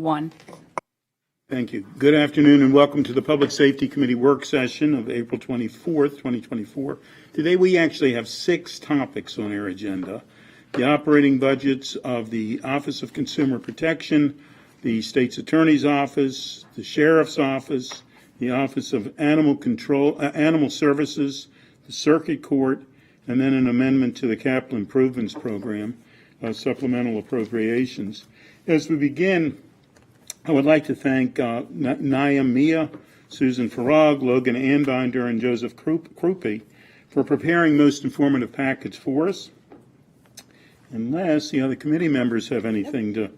1. Thank you. Good afternoon and welcome to the Public Safety Committee work session of April 24th, 2024. Today we actually have 6 topics on our agenda. The operating budgets of the Office of Consumer Protection, the State's Attorney's Office, the Sheriff's Office, the Office of Animal Services, the Circuit Court, and then an amendment to the Capital Improvements Program, supplemental appropriations. As we begin, I would like to thank Naim Mia, Susan Farag, Logan Anbinder, and Joseph Krupe for preparing most informative packets for us. Unless the other committee members have anything to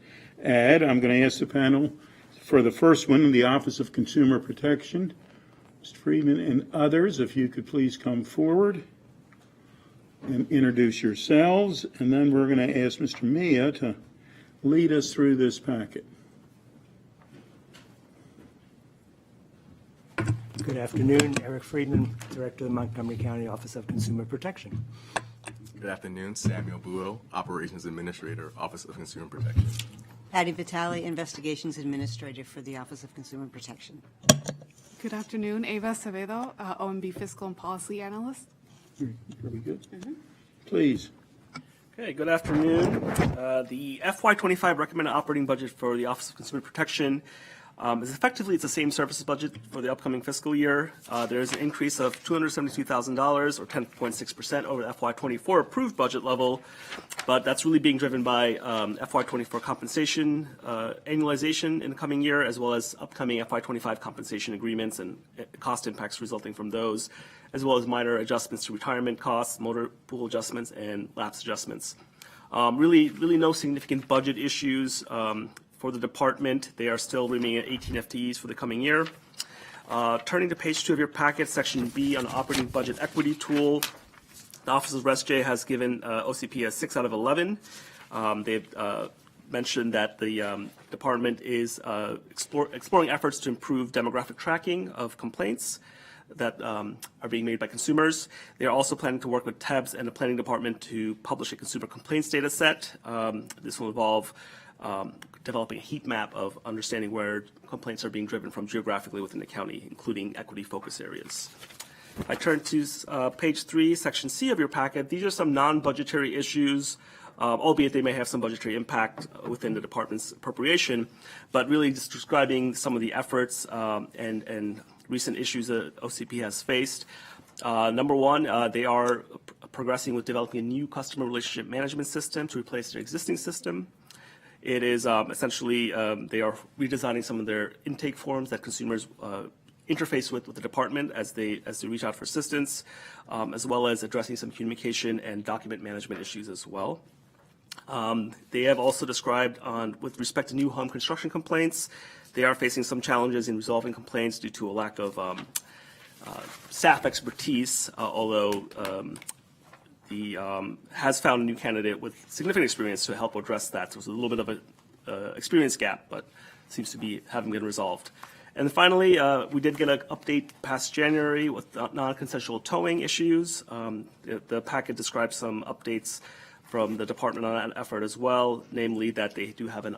add, I'm going to ask the panel for the first one, the Office of Consumer Protection. Mr. Friedman and others, if you could please come forward and introduce yourselves, and then we're going to ask Mr. Mia to lead us through this packet. Good afternoon. Eric Friedman, Director of the Montgomery County Office of Consumer Protection. Good afternoon. Samuel Buo, Operations Administrator, Office of Consumer Protection. Patty Vitale, Investigations Administrator for the Office of Consumer Protection. Good afternoon. Ava Acevedo, OMB Fiscal and Policy Analyst. Very good. Please. Okay, good afternoon. The FY25 recommended operating budget for the Office of Consumer Protection is effectively it's the same services budget for the upcoming fiscal year. There is an increase of $272,000 or 10.6% over the FY24 approved budget level, but that's really being driven by FY24 compensation annualization in the coming year, as well as upcoming FY25 compensation agreements and cost impacts resulting from those, as well as minor adjustments to retirement costs, motor pool adjustments, and lapse adjustments. Really no significant budget issues for the department. They are still remaining at 18 FTEs for the coming year. Turning to page 2 of your packet, section B on operating budget equity tool, the Office of ResJ has given OCP a 6 out of 11. They've mentioned that the department is exploring efforts to improve demographic tracking of complaints that are being made by consumers. They are also planning to work with TEBS and the planning department to publish a consumer complaints data set. This will involve developing a heat map of understanding where complaints are being driven from geographically within the county, including equity focus areas. I turn to page 3, section C of your packet. These are some non-budgetary issues, albeit they may have some budgetary impact within the department's appropriation, but really just describing some of the efforts and recent issues that OCP has faced. Number one, they are progressing with developing a new customer relationship management system to replace their existing system. It is essentially they are redesigning some of their intake forms that consumers interface with the department as they reach out for assistance, as well as addressing some communication and document management issues as well. They have also described with respect to new home construction complaints, they are facing some challenges in resolving complaints due to a lack of staff expertise, although has found a new candidate with significant experience to help address that. So there's a little bit of an experience gap, but seems to be having been resolved. And finally, we did get an update past January with non-consensual towing issues. The packet describes some updates from the department on that effort as well, namely that they do have an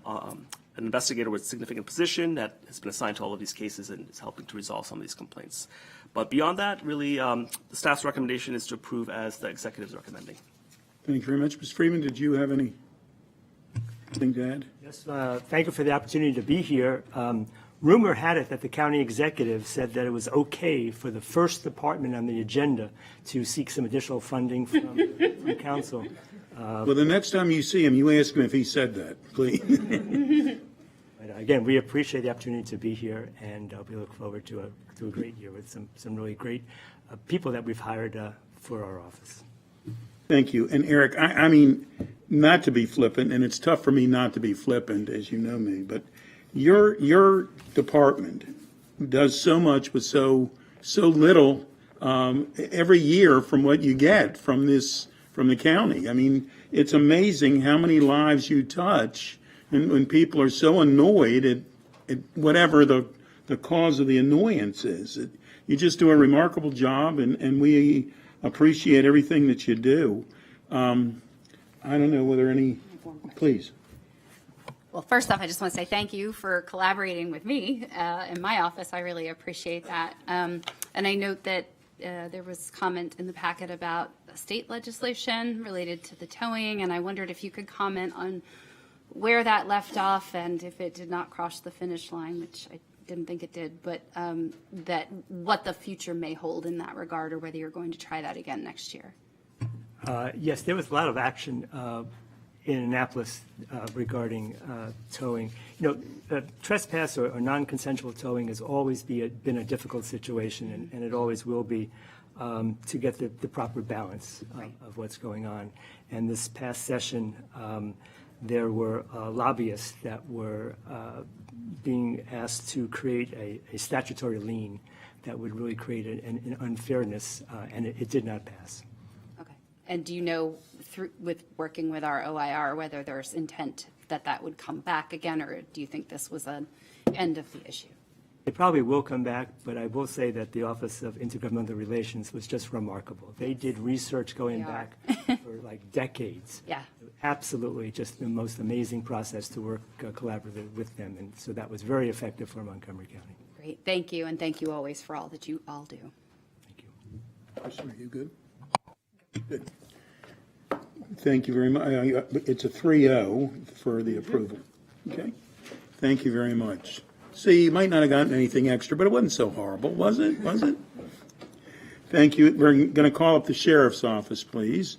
investigator with significant position that has been assigned to all of these cases and is helping to resolve some of these complaints. But beyond that, really, the staff's recommendation is to approve as the executive is recommending. Thank you very much. Ms. Freeman, did you have anything to add? Yes, thank you for the opportunity to be here. Rumor had it that the county executive said that it was okay for the first department on the agenda to seek some additional funding from council. Well, the next time you see him, you ask him if he said that, please. But again, we appreciate the opportunity to be here, and we look forward to a great year with some really great people that we've hired for our office. Thank you. And Eric, I mean, not to be flippant, and it's tough for me not to be flippant, as you know me, but your department does so much with so little every year from what you get from the county. I mean, it's amazing how many lives you touch, and when people are so annoyed at whatever the cause of the annoyance is. You just do a remarkable job, and we appreciate everything that you do. I don't know whether any, please. Well, first off, I just want to say thank you for collaborating with me in my office. I really appreciate that. And I note that there was comment in the packet about state legislation related to the towing, and I wondered if you could comment on where that left off and if it did not cross the finish line, which I didn't think it did, but that what the future may hold in that regard, or whether you're going to try that again next year. Yes, there was a lot of action in Annapolis regarding towing. You know, trespass or non-consensual towing has always been a difficult situation, and it always will be, to get the proper balance of what's going on. And this past session, there were lobbyists that were being asked to create a statutory lien that would really create an unfairness, and it did not pass. Okay. And do you know, with working with our OIR, whether there's intent that would come back again, or do you think this was an end of the issue? It probably will come back, but I will say that the Office of Intergovernmental Relations was just remarkable. They did research going back for like decades. Yeah. Absolutely, just the most amazing process to work collaboratively with them, and so that was very effective for Montgomery County. Great. Thank you, and thank you always for all that you all do. Thank you. Kristen, are you good? Good. Thank you very much. It's a 3-0 for the approval. Okay? Thank you very much. See, you might not have gotten anything extra, but it wasn't so horrible, was it? Was it? Thank you. We're going to call up the sheriff's office, please.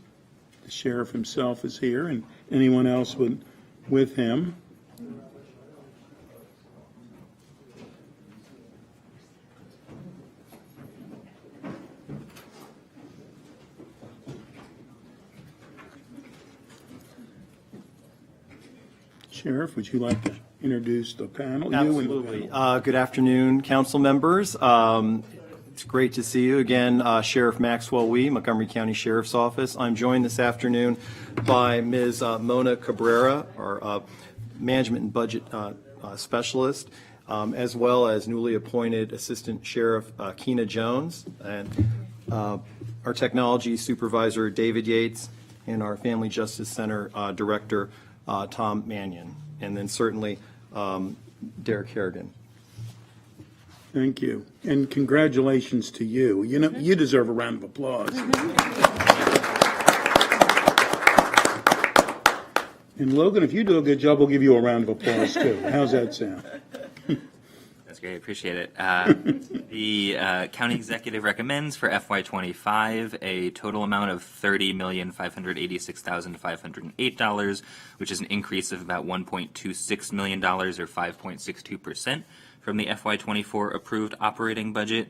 The sheriff himself is here, and anyone else with him. Sheriff, would you like to introduce the panel? You and the Absolutely. panel. Good afternoon, council members. It's great to see you again. Sheriff Maxwell Wee, Montgomery County Sheriff's Office. I'm joined this afternoon by Ms. Mona Cabrera, our Management and Budget Specialist, as well as newly appointed Assistant Sheriff Keena Jones, and our Technology Supervisor David Yates, and our Family Justice Center Director Tom Mannion, and then certainly Derek Harrigan. Thank you. And congratulations to you. You know, you deserve a round of applause. And Logan, if you do a good job, we'll give you a round of applause too. How's that sound? That's great. Appreciate it. The county executive recommends for FY25 a total amount of $30,586,508, which is an increase of about $1.26 million, or 5.62%, from the FY24 approved operating budget.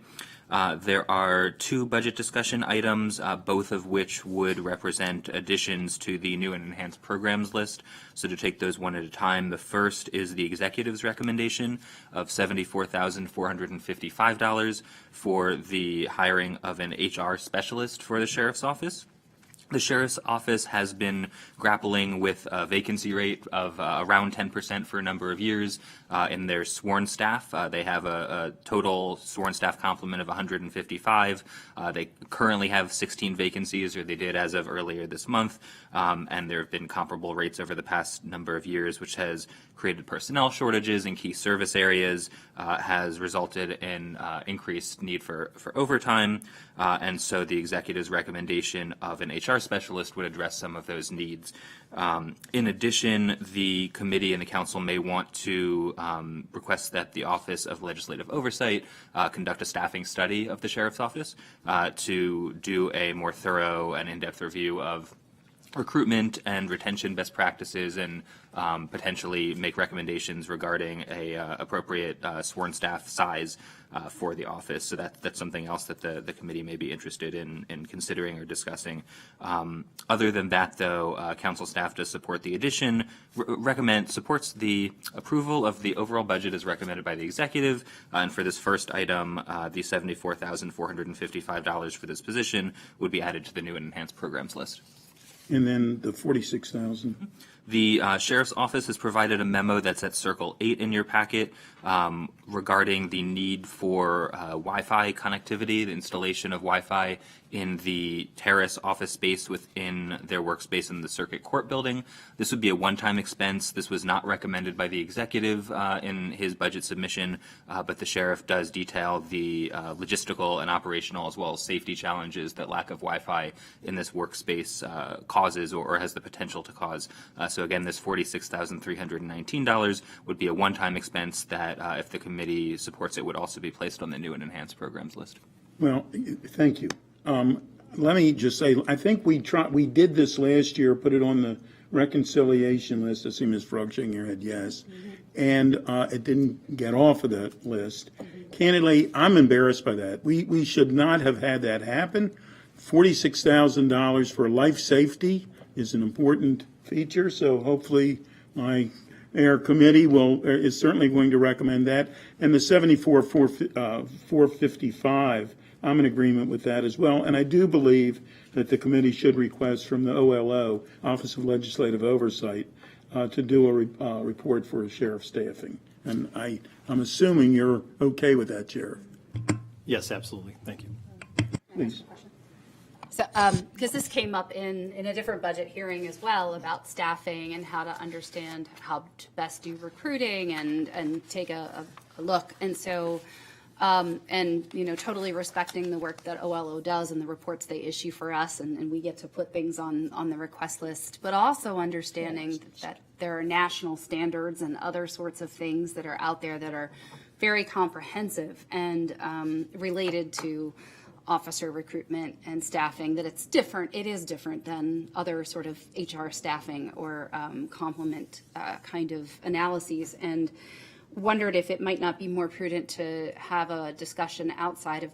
There are two budget discussion items, both of which would represent additions to the new and enhanced programs list. So to take those one at a time, the first is the executive's recommendation of $74,455 for the hiring of an HR specialist for the sheriff's office. The sheriff's office has been grappling with a vacancy rate of around 10% for a number of years in their sworn staff. They have a total sworn staff complement of 155. They currently have 16 vacancies, or they did as of earlier this month, and there have been comparable rates over the past number of years, which has created personnel shortages in key service areas, has resulted in increased need for overtime, and so the executive's recommendation of an HR specialist would address some of those needs. In addition, the committee and the council may want to request that the Office of Legislative Oversight conduct a staffing study of the sheriff's office to do a more thorough and in-depth review of recruitment and retention best practices, and potentially make recommendations regarding a appropriate sworn staff size for the office. So that's something else that the committee may be interested in considering or discussing. Other than that, though, council staff does support the addition, supports the approval of the overall budget as recommended by the executive, and for this first item, the $74,455 for this position would be added to the new and enhanced programs list. And then the 46,000. The Sheriff's Office has provided a memo that's at Circle 8 in your packet regarding the need for Wi-Fi connectivity, the installation of Wi-Fi in the terrace office space within their workspace in the Circuit Court building. This would be a one-time expense. This was not recommended by the executive in his budget submission, but the sheriff does detail the logistical and operational as well as safety challenges that lack of Wi-Fi in this workspace causes or has the potential to cause. So again, this $46,319 would be a one-time expense that, if the committee supports it, would also be placed on the new and enhanced programs list. Well, thank you. Let me just say, I think we did this last year, put it on the reconciliation list. I see Ms. Frog shaking her head, yes. And it didn't get off of that list. Candidly, I'm embarrassed by that. We should not have had that happen. $46,000 for life safety is an important feature, so hopefully our committee is certainly going to recommend that. And the 455, I'm in agreement with that as well. And I do believe that the committee should request from the OLO, Office of Legislative Oversight, to do a report for sheriff staffing. And I'm assuming you're okay with that, Sheriff. Yes, absolutely. Thank you. Please. So, because this came up in a different budget hearing as well about staffing and how to understand how to best do recruiting and take a look. And so, totally respecting the work that OLO does and the reports they issue for us, and we get to put things on the request list, but also understanding that there are national standards and other sorts of things that are out there that are very comprehensive and related to officer recruitment and staffing, that it's different. It is different than other sort of HR staffing or complement kind of analyses, and wondered if it might not be more prudent to have a discussion outside of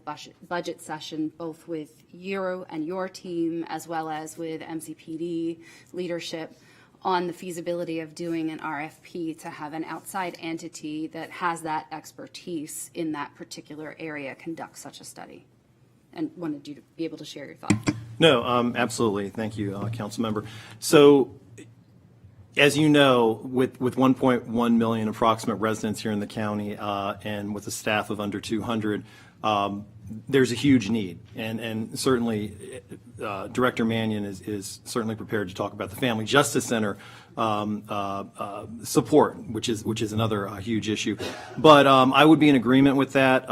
budget session, both with you and your team, as well as with MCPD leadership, on the feasibility of doing an RFP to have an outside entity that has that expertise in that particular area conduct such a study. And wanted you to be able to share your thoughts. No, absolutely. Thank you, council member. So, as you know, with 1.1 million approximate residents here in the county, and with a staff of under 200, there's a huge need. And certainly, Director Mannion is certainly prepared to talk about the Family Justice Center support, which is another huge issue. But I would be in agreement with that.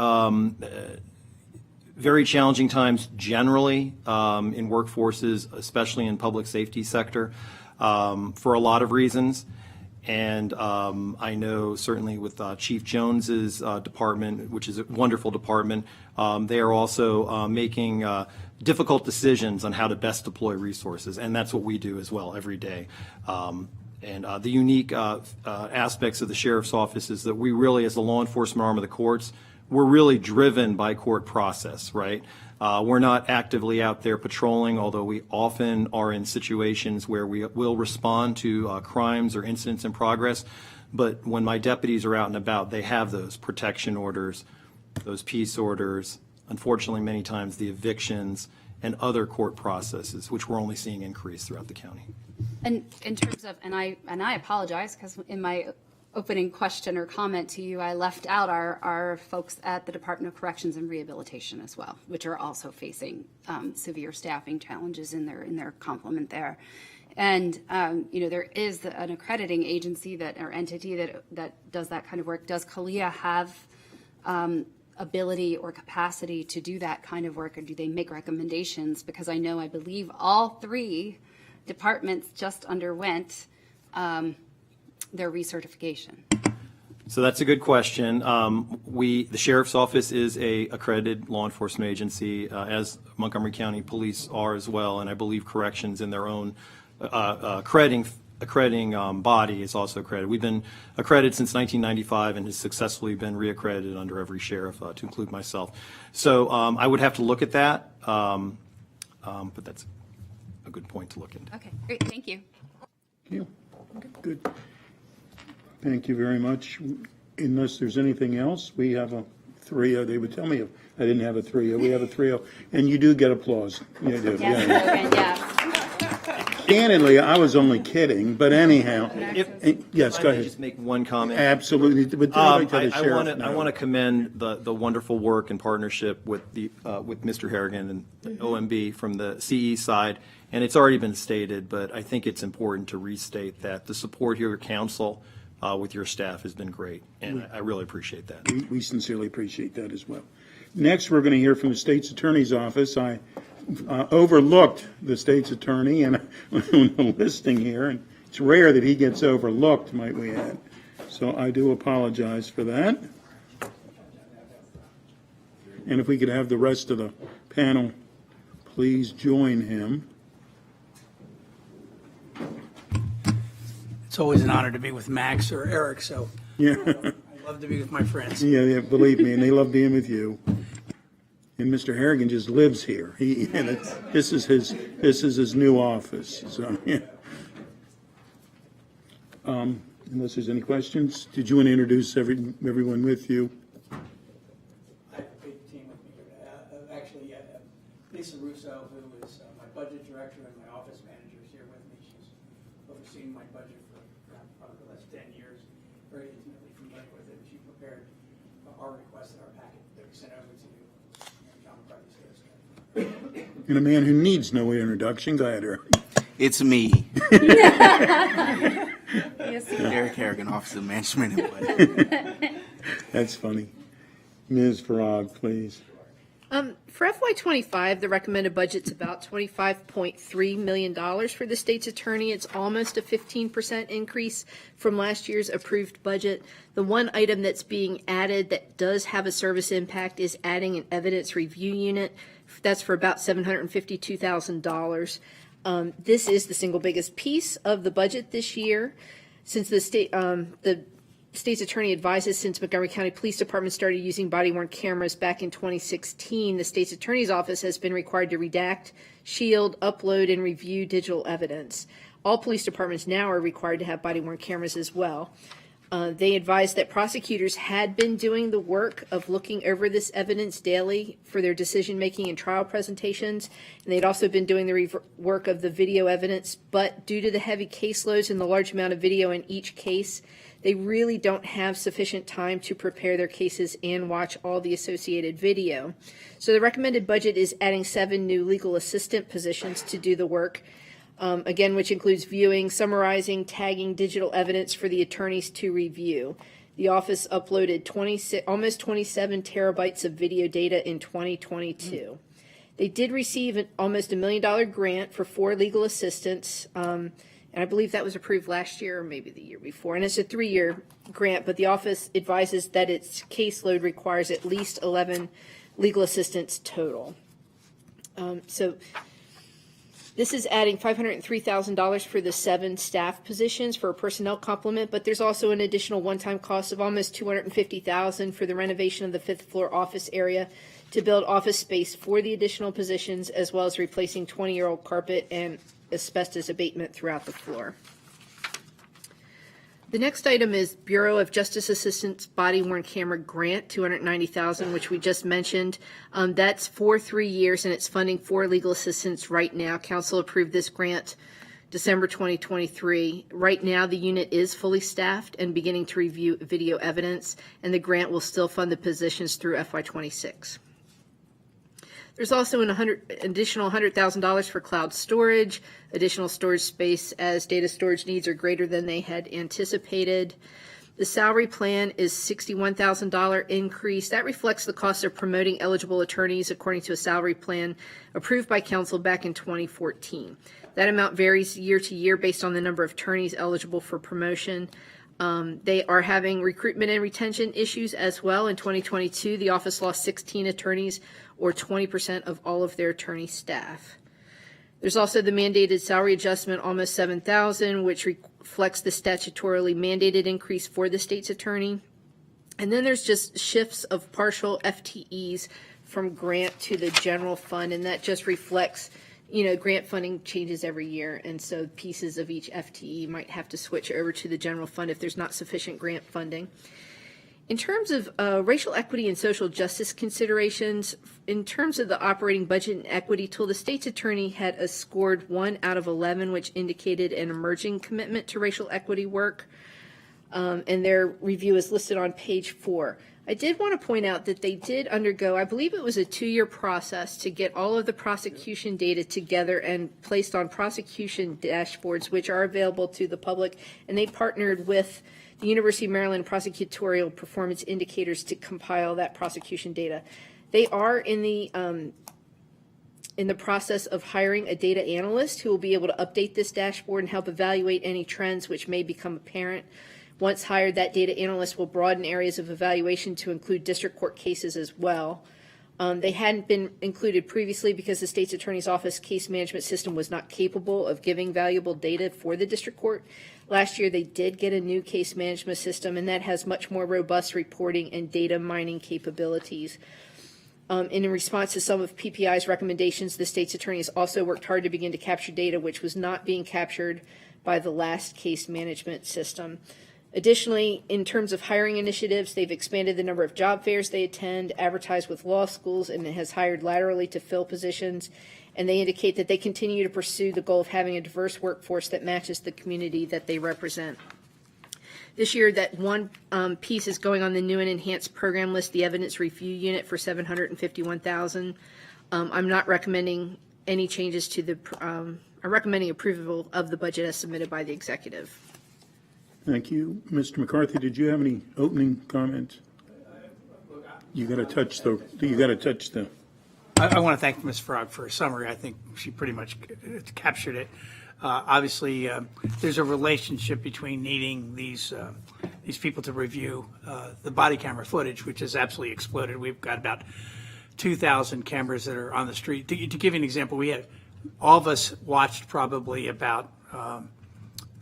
Very challenging times generally in workforces, especially in public safety sector, for a lot of reasons. And I know certainly with Chief Jones's department, which is a wonderful department, they are also making difficult decisions on how to best deploy resources. And that's what we do as well every day. And the unique aspects of the Sheriff's Office is that we really, as the law enforcement arm of the courts, we're really driven by court process, right? We're not actively out there patrolling, although we often are in situations where we will respond to crimes or incidents in progress. But when my deputies are out and about, they have those protection orders, those peace orders, unfortunately many times the evictions and other court processes, which we're only seeing increase throughout the county. And in terms of, and I apologize, because in my opening question or comment to you, I left out our folks at the Department of Corrections and Rehabilitation as well, which are also facing severe staffing challenges in their complement there. And there is an accrediting agency or entity that does that kind of work. Does CALEA have ability or capacity to do that kind of work, or do they make recommendations? Because I believe all three departments just underwent their recertification. So that's a good question. The Sheriff's Office is a accredited law enforcement agency, as Montgomery County Police are as well, and I believe Corrections in their own accrediting body is also accredited. We've been accredited since 1995 and has successfully been reaccredited under every sheriff, to include myself. So I would have to look at that, but that's a good point to look into. Okay, great, thank you. Yeah. Good. Thank you very much. Unless there's anything else, we have a 3-0. They would tell me if I didn't have a 3-0. We have a 3-0. And you do get applause. You do. Yes, Yeah. Logan, yes. Candidly, I was only kidding, but anyhow. Yes, go Can I ahead. just make one comment? Absolutely. But I'd like to let the I sheriff know. want to commend the wonderful work and partnership with with Mr. Harrigan and the OMB from the CE side. And it's already been stated, but I think it's important to restate that the support here at council with your staff has been great. And I really appreciate that. We sincerely appreciate that as well. Next, we're going to hear from the state's attorney's office. I overlooked the state's attorney and on the listing here, and it's rare that he gets overlooked, might we add. So I do apologize for that. And if we could have the rest of the panel please join him. It's always an honor to be with Max or Eric, so Yeah, I love to be with my friends. yeah, believe me, and they love being with you. And Mr. Harrigan just lives here. This is his new office. So, yeah. Unless there's any questions, did you want to introduce everyone with you? I have a big team with me here. Actually, Lisa Russo, who is my budget director and my office manager, is here with me. She's overseen my budget for probably the last 10 years, very intimately familiar with it. She prepared our request in our packet that we sent over to you. John McCarthy's here. And a man who needs no introduction. Go ahead, Eric. It's me, Yes, Eric Harrigan, Office of Management and Budget. That's funny. Ms. Farag, please. For FY25, the recommended budget's about $25.3 million for the state's attorney. It's almost a 15% increase from last year's approved budget. The one item that's being added that does have a service impact is adding an evidence review unit. That's for about $752,000. This is the single biggest piece of the budget this year. Since the state's attorney advises since Montgomery County Police Department started using body-worn cameras back in 2016, the state's attorney's office has been required to redact, shield, upload, and review digital evidence. All police departments now are required to have body-worn cameras as well. They advised that prosecutors had been doing the work of looking over this evidence daily for their decision-making and trial presentations, and they'd also been doing the work of the video evidence, but due to the heavy caseloads and the large amount of video in each case, they really don't have sufficient time to prepare their cases and watch all the associated video. So the recommended budget is adding 7 new legal assistant positions to do the work, again, which includes viewing, summarizing, tagging digital evidence for the attorneys to review. The office uploaded almost 27 terabytes of video data in 2022. They did receive almost $1 million grant for 4 legal assistants, and I believe that was approved last year or maybe the year before. And it's a 3-year grant, but the office advises that its caseload requires at least 11 legal assistants total. So this is adding $503,000 for the 7 staff positions for a personnel complement, but there's also an additional one-time cost of almost $250,000 for the renovation of the 5th floor office area to build office space for the additional positions, as well as replacing 20-year-old carpet and asbestos abatement throughout the floor. The next item is Bureau of Justice Assistance body-worn camera grant, $290,000, which we just mentioned. That's for 3 years, and it's funding 4 legal assistants right now. Council approved this grant December 2023. Right now, the unit is fully staffed and beginning to review video evidence, and the grant will still fund the positions through FY26. There's also an additional $100,000 for cloud storage, additional storage space as data storage needs are greater than they had anticipated. The salary plan is $61,000 increase. That reflects the cost of promoting eligible attorneys according to a salary plan approved by council back in 2014. That amount varies year to year based on the number of attorneys eligible for promotion. They are having recruitment and retention issues as well. In 2022, the office lost 16 attorneys, or 20% of all of their attorney staff. There's also the mandated salary adjustment, almost $7,000, which reflects the statutorily mandated increase for the state's attorney. And then there's just shifts of partial FTEs from grant to the general fund, and that just reflects, grant funding changes every year, and so pieces of each FTE might have to switch over to the general fund if there's not sufficient grant funding. In terms of racial equity and social justice considerations, in terms of the operating budget and equity tool, the state's attorney had a scored 1 out of 11, which indicated an emerging commitment to racial equity work. And their review is listed on page 4. I did want to point out that they did undergo, I believe it was a 2-year process to get all of the prosecution data together and placed on prosecution dashboards, which are available to the public. And they partnered with the University of Maryland Prosecutorial Performance Indicators to compile that prosecution data. They are in the process of hiring a data analyst who will be able to update this dashboard and help evaluate any trends which may become apparent. Once hired, that data analyst will broaden areas of evaluation to include district court cases as well. They hadn't been included previously because the state's attorney's office case management system was not capable of giving valuable data for the district court. Last year, they did get a new case management system, and that has much more robust reporting and data mining capabilities. In response to some of PPI's recommendations, the state's attorney has also worked hard to begin to capture data which was not being captured by the last case management system. Additionally, in terms of hiring initiatives, they've expanded the number of job fairs they attend, advertised with law schools, and has hired laterally to fill positions. And they indicate that they continue to pursue the goal of having a diverse workforce that matches the community that they represent. This year, that one piece is going on the new and enhanced program list, the evidence review unit, for $751,000. I'm not recommending any changes to the. I'm recommending approval of the budget as submitted by the executive. Thank you. Mr. McCarthy, did you have any opening comments? You got to touch the. I want to thank Ms. Frog for her summary. I think she pretty much captured it. Obviously, there's a relationship between needing these people to review the body camera footage, which has absolutely exploded. We've got about 2,000 cameras that are on the street. To give you an example, all of us watched probably about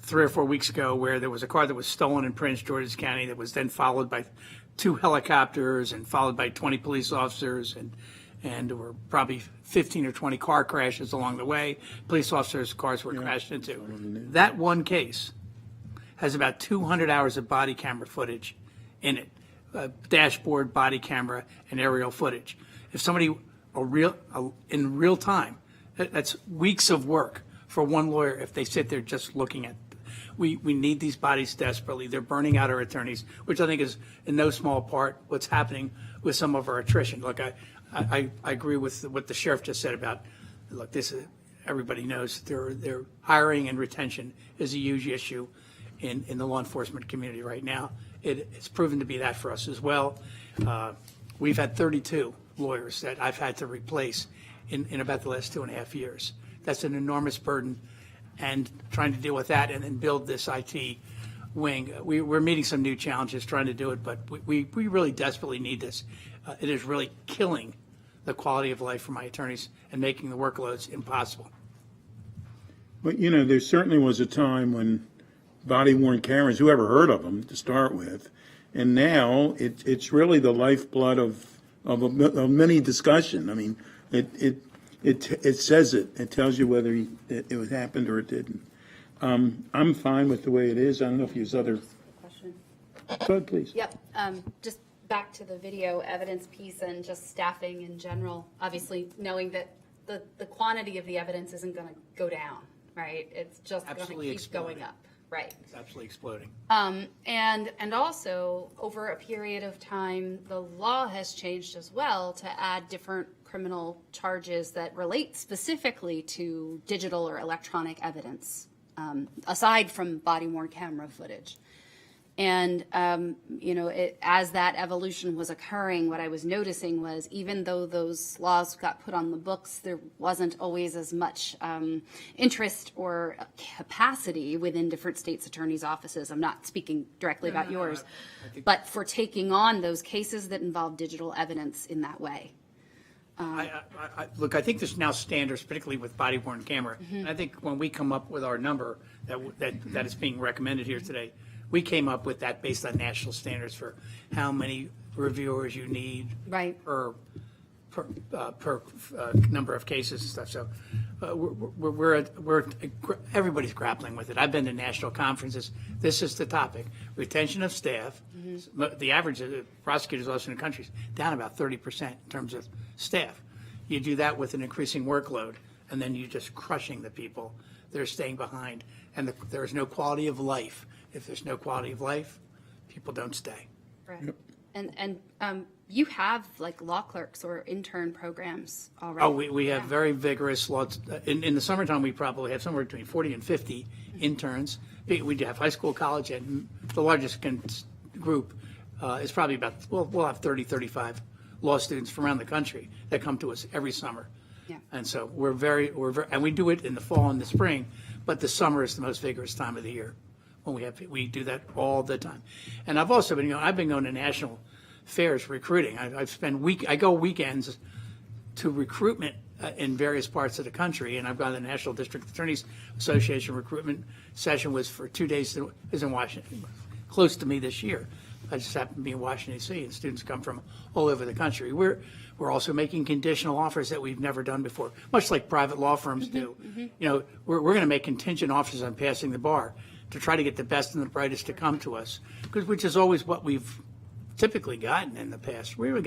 3 or 4 weeks ago where there was a car that was stolen in Prince George's County that was then followed by 2 helicopters and followed by 20 police officers, and there were probably 15 or 20 car crashes along the way. Police officers' cars were crashed into. That one case has about 200 hours of body camera footage in it, dashboard, body camera, and aerial footage. If somebody in real time, that's weeks of work for one lawyer if they sit there just looking at. We need these bodies desperately. They're burning out our attorneys, which I think is in no small part what's happening with some of our attrition. Look, I agree with what the sheriff just said about, look, everybody knows their hiring and retention is a huge issue in the law enforcement community right now. It's proven to be that for us as well. We've had 32 lawyers that I've had to replace in about the last 2.5 years. That's an enormous burden, and trying to deal with that and then build this IT wing. We're meeting some new challenges trying to do it, but we really desperately need this. It is really killing the quality of life for my attorneys and making the workloads impossible. But, there certainly was a time when body-worn cameras, whoever heard of them to start with, and now it's really the lifeblood of many discussion. I mean, it says it. It tells you whether it happened or it didn't. I'm fine with the way it is. I don't know if you use other. Question. Go ahead, please. Yep. Just back to the video evidence piece and just staffing in general. Obviously, knowing that the quantity of the evidence isn't going to go down, right? It's just going to keep going up, right? It's absolutely exploding. And also over a period of time, the law has changed as well to add different criminal charges that relate specifically to digital or electronic evidence, aside from body-worn camera footage. And, as that evolution was occurring, what I was noticing was even though those laws got put on the books, there wasn't always as much interest or capacity within different states' attorneys' offices. I'm not speaking directly about yours, but for taking on those cases that involve digital evidence in that way. Look, I think there's now standards, particularly with body-worn camera. Mm-hmm. And I think when we come up with our number that is being recommended here today, we came up with that based on national standards for how many reviewers you need right. per per number of cases and stuff. So everybody's grappling with it. I've been to national conferences. This is the topic: retention of staff. The average of the prosecutors' office in the country is down about 30% in terms of staff. You do that with an increasing workload, and then you're just crushing the people that are staying behind. And there is no quality of life. If there's no quality of life, people don't stay. Right. Yep. And you have like law clerks or intern programs already. Oh, we have very vigorous law. In the summertime, we probably have somewhere between 40 and 50 interns. We do have high school, college, and the largest group is probably about, we'll have 30, 35 law students from around the country that come to us every summer. Yeah. And so we're very, and we do it in the fall and the spring, but the summer is the most vigorous time of the year. When we do that all the time. And I've also been, I've been going to national fairs recruiting. I go weekends to recruitment in various parts of the country, and I've gone to the National District Attorneys Association recruitment session was for 2 days. It was in Washington, close to me this year. I just happened to be in Washington, D.C., and students come from all over the country. We're also making conditional offers that we've never done before, much like private law firms do. We're going to make contingent offers on passing the bar to try to get the best and the brightest to come to us, which is always what we've typically gotten in the past. We're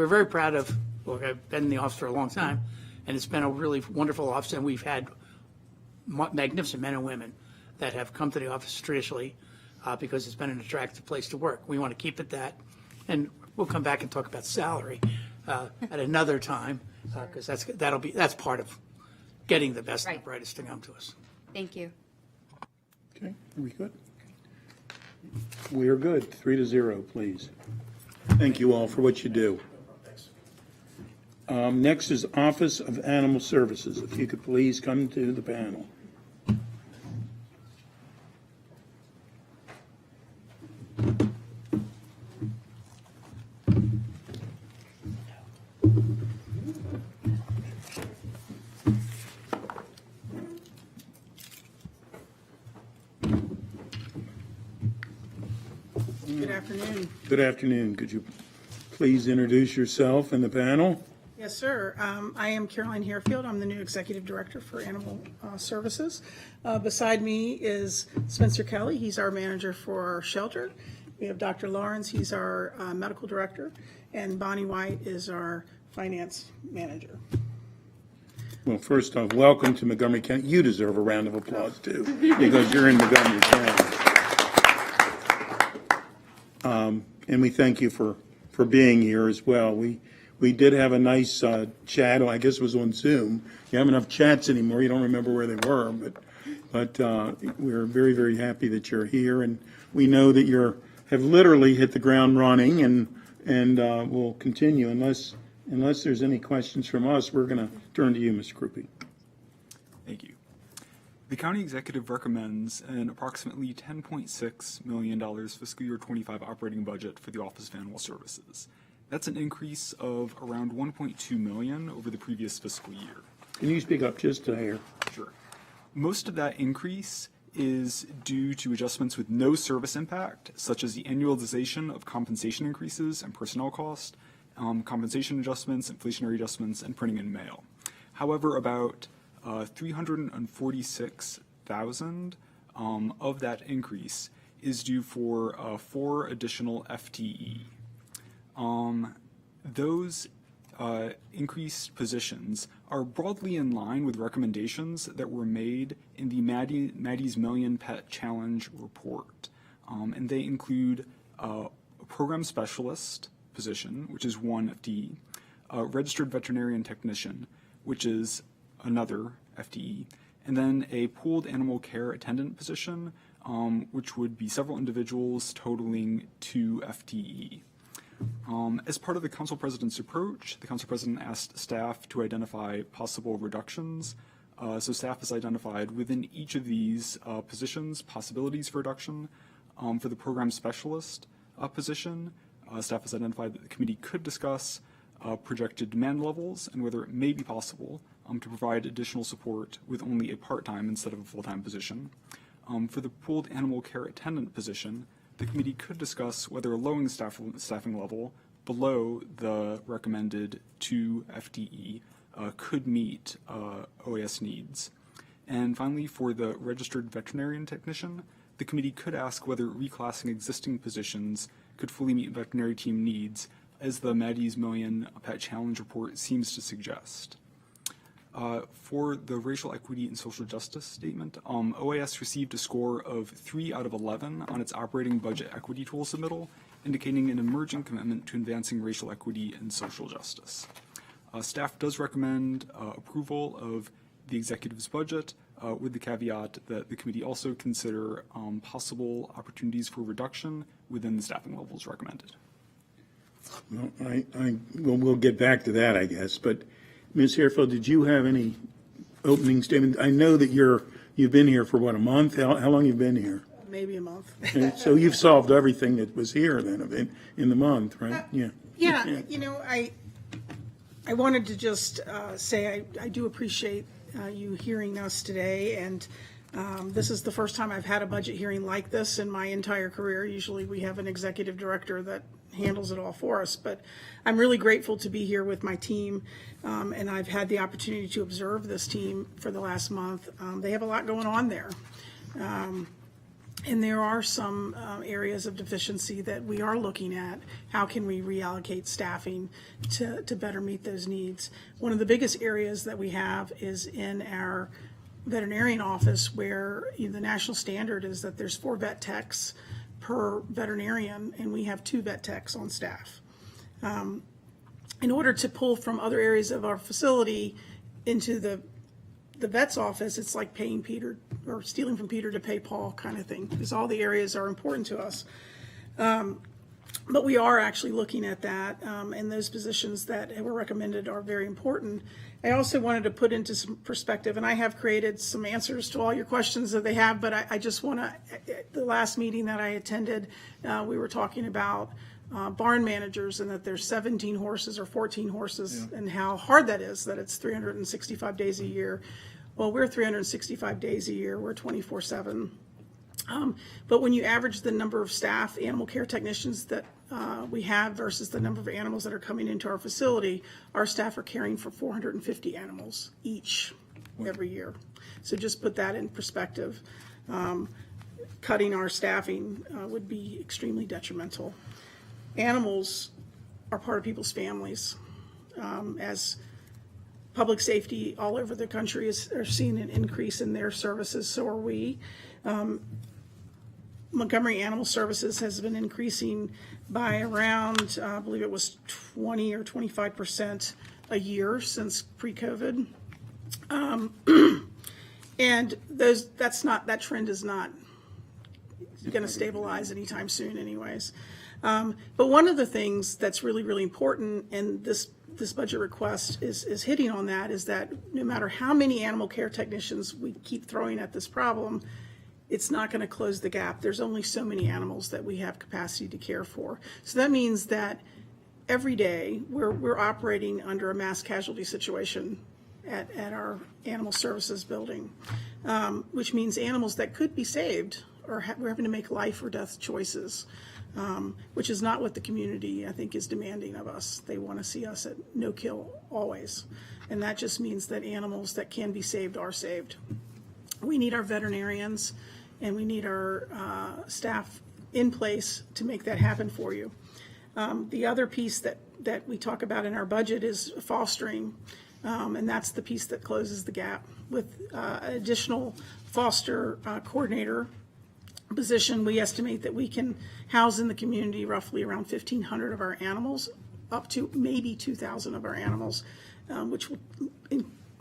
very proud of, I've been in the office for a long time, and it's been a really wonderful office, and we've had magnificent men and women that have come to the office traditionally because it's been an attractive place to work. We want to keep it that, and we'll come back and talk about salary at another time, because that's part of getting the best and the brightest to come to us. Thank you. Okay, are we good? We are good. 3-0, please. Thank you all for what you do. Next is Office of Animal Services. If you could please come to the panel. Good afternoon. Good afternoon. Could you please introduce yourself and the panel? Yes, sir. I am Caroline Harefield. I'm the new Executive Director for Animal Services. Beside me is Spencer Kelly. He's our manager for our shelter. We have Dr. Lawrence. He's our medical director. And Bonnie White is our finance manager. Well, first off, welcome to Montgomery County. You deserve a round of applause, too, because you're in Montgomery County. And we thank you for being here as well. We did have a nice chat. I guess it was on Zoom. You have enough chats anymore. You don't remember where they were, but we're very, very happy that you're here, and we know that you have literally hit the ground running, and we'll continue unless there's any questions from us. We're going to turn to you, Ms. Krupe. Thank you. The county executive recommends an approximately $10.6 million fiscal year 25 operating budget for the Office of Animal Services. That's an increase of around $1.2 million over the previous fiscal year. Can you speak up just a hair? Sure. Most of that increase is due to adjustments with no service impact, such as the annualization of compensation increases and personnel cost, compensation adjustments, inflationary adjustments, and printing and mail. However, about $346,000 of that increase is due for 4 additional FTE. Those increased positions are broadly in line with recommendations that were made in the Maddie's Million Pet Challenge report. And they include a program specialist position, which is 1 FTE, a registered veterinarian technician, which is another FTE, and then a pooled animal care attendant position, which would be several individuals totaling 2 FTE. As part of the council president's approach, the council president asked staff to identify possible reductions. So staff has identified within each of these positions possibilities for reduction. For the program specialist position, staff has identified that the committee could discuss projected demand levels and whether it may be possible to provide additional support with only a part-time instead of a full-time position. For the pooled animal care attendant position, the committee could discuss whether a lowering staffing level below the recommended 2 FTE could meet OAS needs. And finally, for the registered veterinarian technician, the committee could ask whether reclassing existing positions could fully meet veterinary team needs, as the Maddie's Million Pet Challenge report seems to suggest. For the racial equity and social justice statement, OAS received a score of 3 out of 11 on its operating budget equity tool submittal, indicating an emerging commitment to advancing racial equity and social justice. Staff does recommend approval of the executive's budget, with the caveat that the committee also consider possible opportunities for reduction within the staffing levels recommended. Well, we'll get back to that, I guess. But Ms. Harefield, did you have any opening statement? I know that you've been here for what, a month? How long have you been here? Maybe a month. So you've solved everything that was here then in the month, right? Yeah. Yeah, you know, I wanted to just say I do appreciate you hearing us today, and this is the first time I've had a budget hearing like this in my entire career. Usually we have an executive director that handles it all for us, but I'm really grateful to be here with my team, and I've had the opportunity to observe this team for the last month. They have a lot going on there. And there are some areas of deficiency that we are looking at. How can we reallocate staffing to better meet those needs? One of the biggest areas that we have is in our veterinarian office, where the national standard is that there's 4 vet techs per veterinarian, and we have 2 vet techs on staff. In order to pull from other areas of our facility into the vet's office, it's like paying Peter or stealing from Peter to pay Paul kind of thing, because all the areas are important to us. But we are actually looking at that, and those positions that were recommended are very important. I also wanted to put into some perspective, and I have created some answers to all your questions that they have, but I just want to, the last meeting that I attended, we were talking about barn managers, and that there's 17 horses or 14 horses, and how hard that is, that it's 365 days a year. Well, we're 365 days a year, we're 24/7. But when you average the number of staff, animal care technicians that we have versus the number of animals that are coming into our facility, our staff are caring for 450 animals each every year. So just put that in perspective. Cutting our staffing would be extremely detrimental. Animals are part of people's families. As public safety all over the country are seeing an increase in their services, so are we. Montgomery Animal Services has been increasing by around, I believe it was 20 or 25% a year since pre-COVID. And that trend is not going to stabilize anytime soon anyways. But one of the things that's really, really important, and this budget request is hitting on that, is that no matter how many animal care technicians we keep throwing at this problem, it's not going to close the gap. There's only so many animals that we have capacity to care for. So that means that every day we're operating under a mass casualty situation at our animal services building, which means animals that could be saved we're having to make life or death choices, which is not what the community, I think, is demanding of us. They want to see us at no kill always. And that just means that animals that can be saved are saved. We need our veterinarians and we need our staff in place to make that happen for you. The other piece that we talk about in our budget is fostering, and that's the piece that closes the gap. With additional foster coordinator position, we estimate that we can house in the community roughly around 1,500 of our animals, up to maybe 2,000 of our animals, which will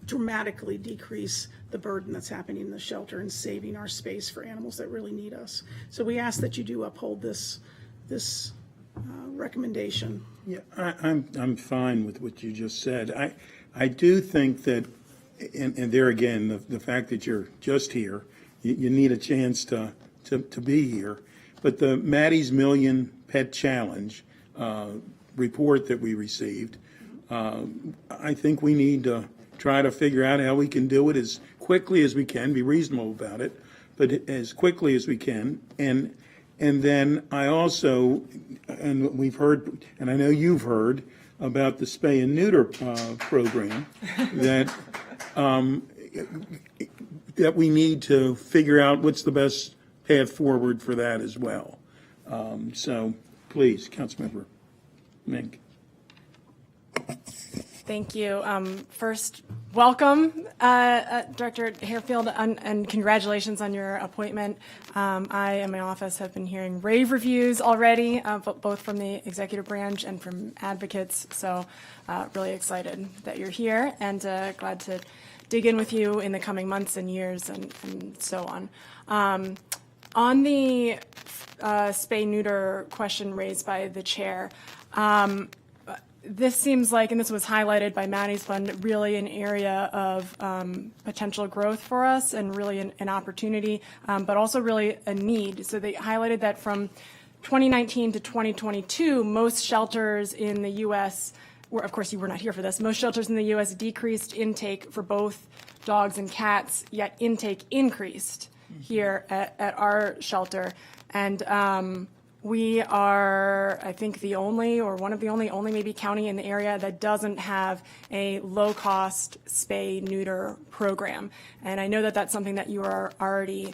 dramatically decrease the burden that's happening in the shelter and saving our space for animals that really need us. So we ask that you do uphold this recommendation. Yeah, I'm fine with what you just said. I do think that, and there again, the fact that you're just here, you need a chance to be here. But the Maddie's Million Pet Challenge report that we received, I think we need to try to figure out how we can do it as quickly as we can, be reasonable about it, but as quickly as we can. And And then I also, and we've heard, and I know you've heard about the spay and neuter program that that we need to figure out what's the best path forward for that as well. So please, Councilmember Mink. Thank you. First, welcome, Director Harefield, and congratulations on your appointment. I and my office have been hearing rave reviews already, both from the executive branch and from advocates. So really excited that you're here, and glad to dig in with you in the coming months and years and so on. On the spay-neuter question raised by the chair, this seems like, and this was highlighted by Maddie's fund, really an area of potential growth for us and really an opportunity, but also really a need. So they highlighted that from 2019 to 2022, most shelters in the U.S., of course you were not here for this, most shelters in the U.S. decreased intake for both dogs and cats, yet intake increased here at our shelter. And we are, I think, the only, or one of the only maybe county in the area that doesn't have a low-cost spay-neuter program. And I know that that's something that you are already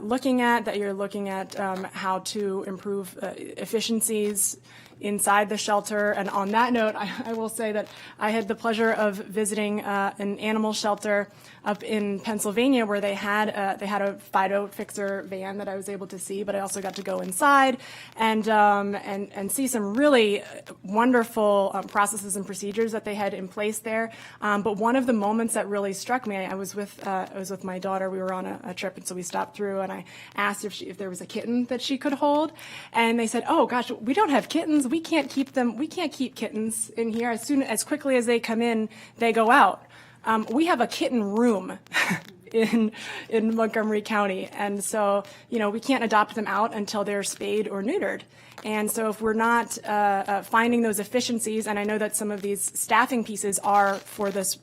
looking at, that you're looking at how to improve efficiencies inside the shelter. And on that note, I will say that I had the pleasure of visiting an animal shelter up in Pennsylvania where they had a Fido Fixer van that I was able to see, but I also got to go inside and see some really wonderful processes and procedures that they had in place there. But one of the moments that really struck me, I was with my daughter. We were on a trip, and so we stopped through, and I asked if there was a kitten that she could hold, and they said, "Oh gosh, we don't have kittens. We can't keep them. We can't keep kittens in here. As quickly as they come in, they go out." We have a kitten room in Montgomery County, and so we can't adopt them out until they're spayed or neutered. And so if we're not finding those efficiencies, and I know that some of these staffing pieces are for this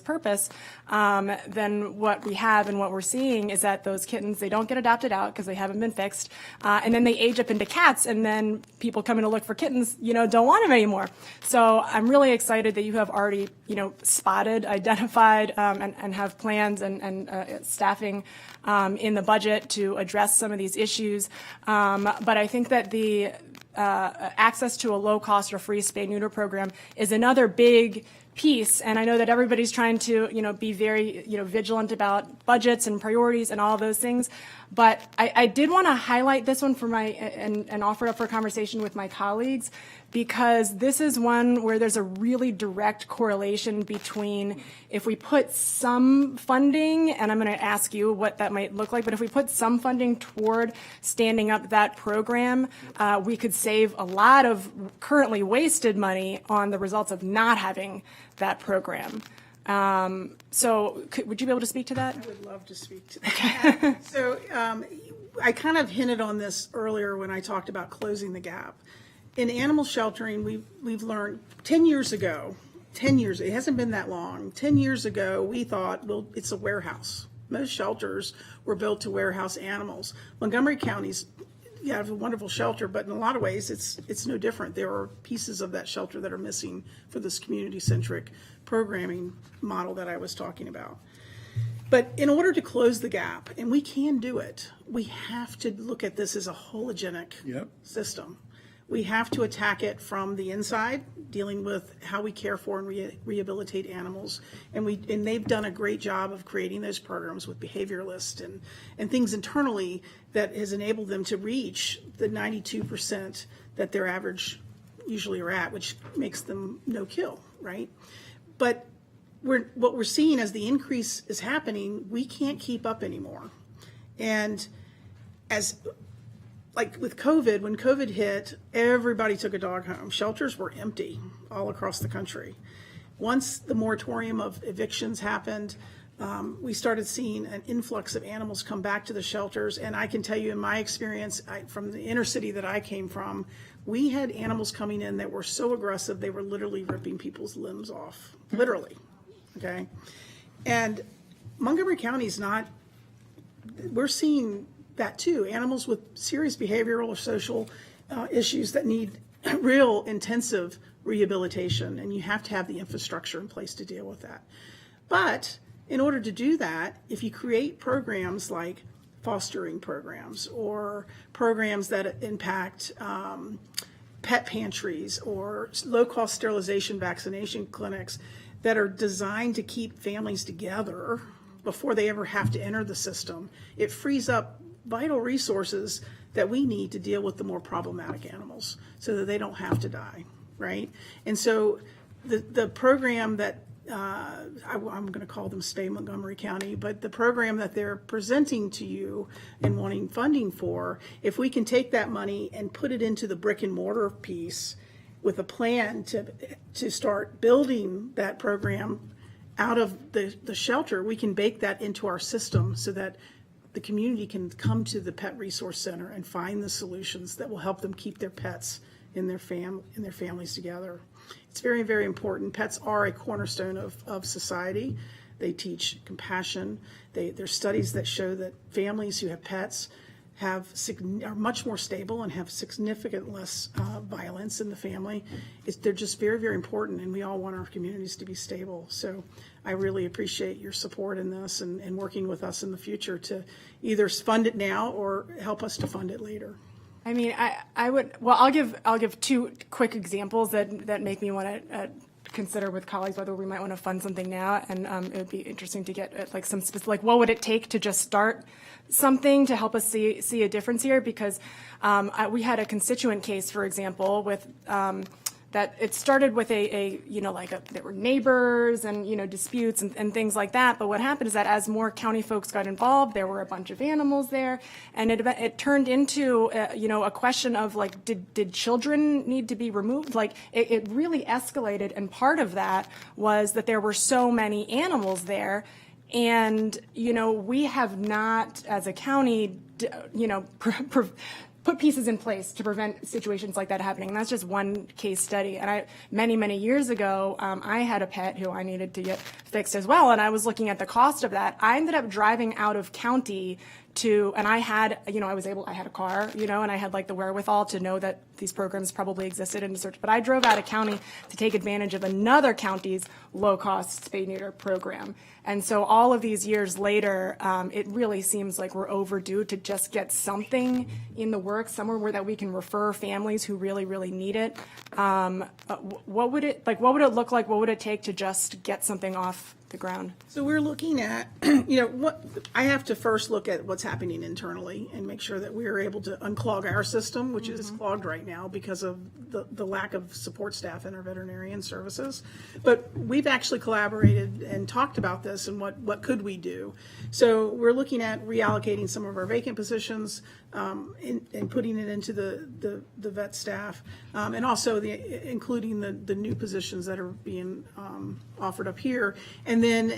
purpose, then what we have and what we're seeing is that those kittens, they don't get adopted out because they haven't been fixed, and then they age up into cats, and then people coming to look for kittens, don't want them anymore. So I'm really excited that you have already, spotted, identified, and have plans and staffing in the budget to address some of these issues. But I think that the access to a low-cost or free spay-neuter program is another big piece, and I know that everybody's trying to, be very, vigilant about budgets and priorities and all of those things. But I did want to highlight this one for and offer it up for conversation with my colleagues, because this is one where there's a really direct correlation between if we put some funding, and I'm going to ask you what that might look like, but if we put some funding toward standing up that program, we could save a lot of currently wasted money on the results of not having that program. So would you be able to speak to that? I would love to speak to that. So I kind of hinted on this earlier when I talked about closing the gap. In animal sheltering, we've learned 10 years ago, it hasn't been that long, 10 years ago, we thought, well, it's a warehouse. Most shelters were built to warehouse animals. Montgomery County's have a wonderful shelter, but in a lot of ways, it's no different. There are pieces of that shelter that are missing for this community-centric programming model that I was talking about. But in order to close the gap, and we can do it, we have to look at this as a hologenic system. We have to attack it from the inside, dealing with how we care for and rehabilitate animals. And they've done a great job of creating those programs with behavioralists and things internally that has enabled them to reach the 92% that their average usually are at, which makes them no kill, right? But what we're seeing as the increase is happening, we can't keep up anymore. And like with COVID, when COVID hit, everybody took a dog home. Shelters were empty all across the country. Once the moratorium of evictions happened, we started seeing an influx of animals come back to the shelters. And I can tell you in my experience, from the inner city that I came from, we had animals coming in that were so aggressive, they were literally ripping people's limbs off, literally, okay? And Montgomery County is not, we're seeing that too. Animals with serious behavioral or social issues that need real intensive rehabilitation, and you have to have the infrastructure in place to deal with that. But in order to do that, if you create programs like fostering programs or programs that impact pet pantries or low-cost sterilization vaccination clinics that are designed to keep families together before they ever have to enter the system, it frees up vital resources that we need to deal with the more problematic animals so that they don't have to die, right? And so the program that I'm going to call them Stay Montgomery County, but the program that they're presenting to you and wanting funding for, if we can take that money and put it into the brick and mortar piece with a plan to start building that program out of the shelter, we can bake that into our system so that the community can come to the Pet Resource Center and find the solutions that will help them keep their pets and their families together. It's very, very important. Pets are a cornerstone of society. They teach compassion. There's studies that show that families who have pets are much more stable and have significant less violence in the family. They're just very, very important, and we all want our communities to be stable. So I really appreciate your support in this and working with us in the future to either fund it now or help us to fund it later. I mean, I'll give two quick examples that make me want to consider with colleagues whether we might want to fund something now, and it would be interesting to get like some specific, like what would it take to just start something to help us see a difference here, because we had a constituent case, for example, with that it started with there were neighbors and, disputes and things like that. But what happened is that as more county folks got involved, there were a bunch of animals there, and it turned into, a question of like, did children need to be removed? Like it really escalated. And part of that was that there were so many animals there. And, we have not, as a county, put pieces in place to prevent situations like that happening. And that's just one case study. And many years ago, I had a pet who I needed to get fixed as well. And I was looking at the cost of that. I ended up driving out of county and I had, I had a car, and I had like the wherewithal to know that these programs probably existed in the search, but I drove out of county to take advantage of another county's low-cost spay-neuter program. And so all of these years later, it really seems like we're overdue to just get something in the works, somewhere that we can refer families who really, really need it. What would it look like? What would it take to just get something off the ground? So we're looking at, I have to first look at what's happening internally and make sure that we are able to unclog our system, which is clogged right now because of the lack of support staff in our veterinarian services. But we've actually collaborated and talked about this and what could we do. So we're looking at reallocating some of our vacant positions and putting it into the vet staff, and also including the new positions that are being offered up here. And then,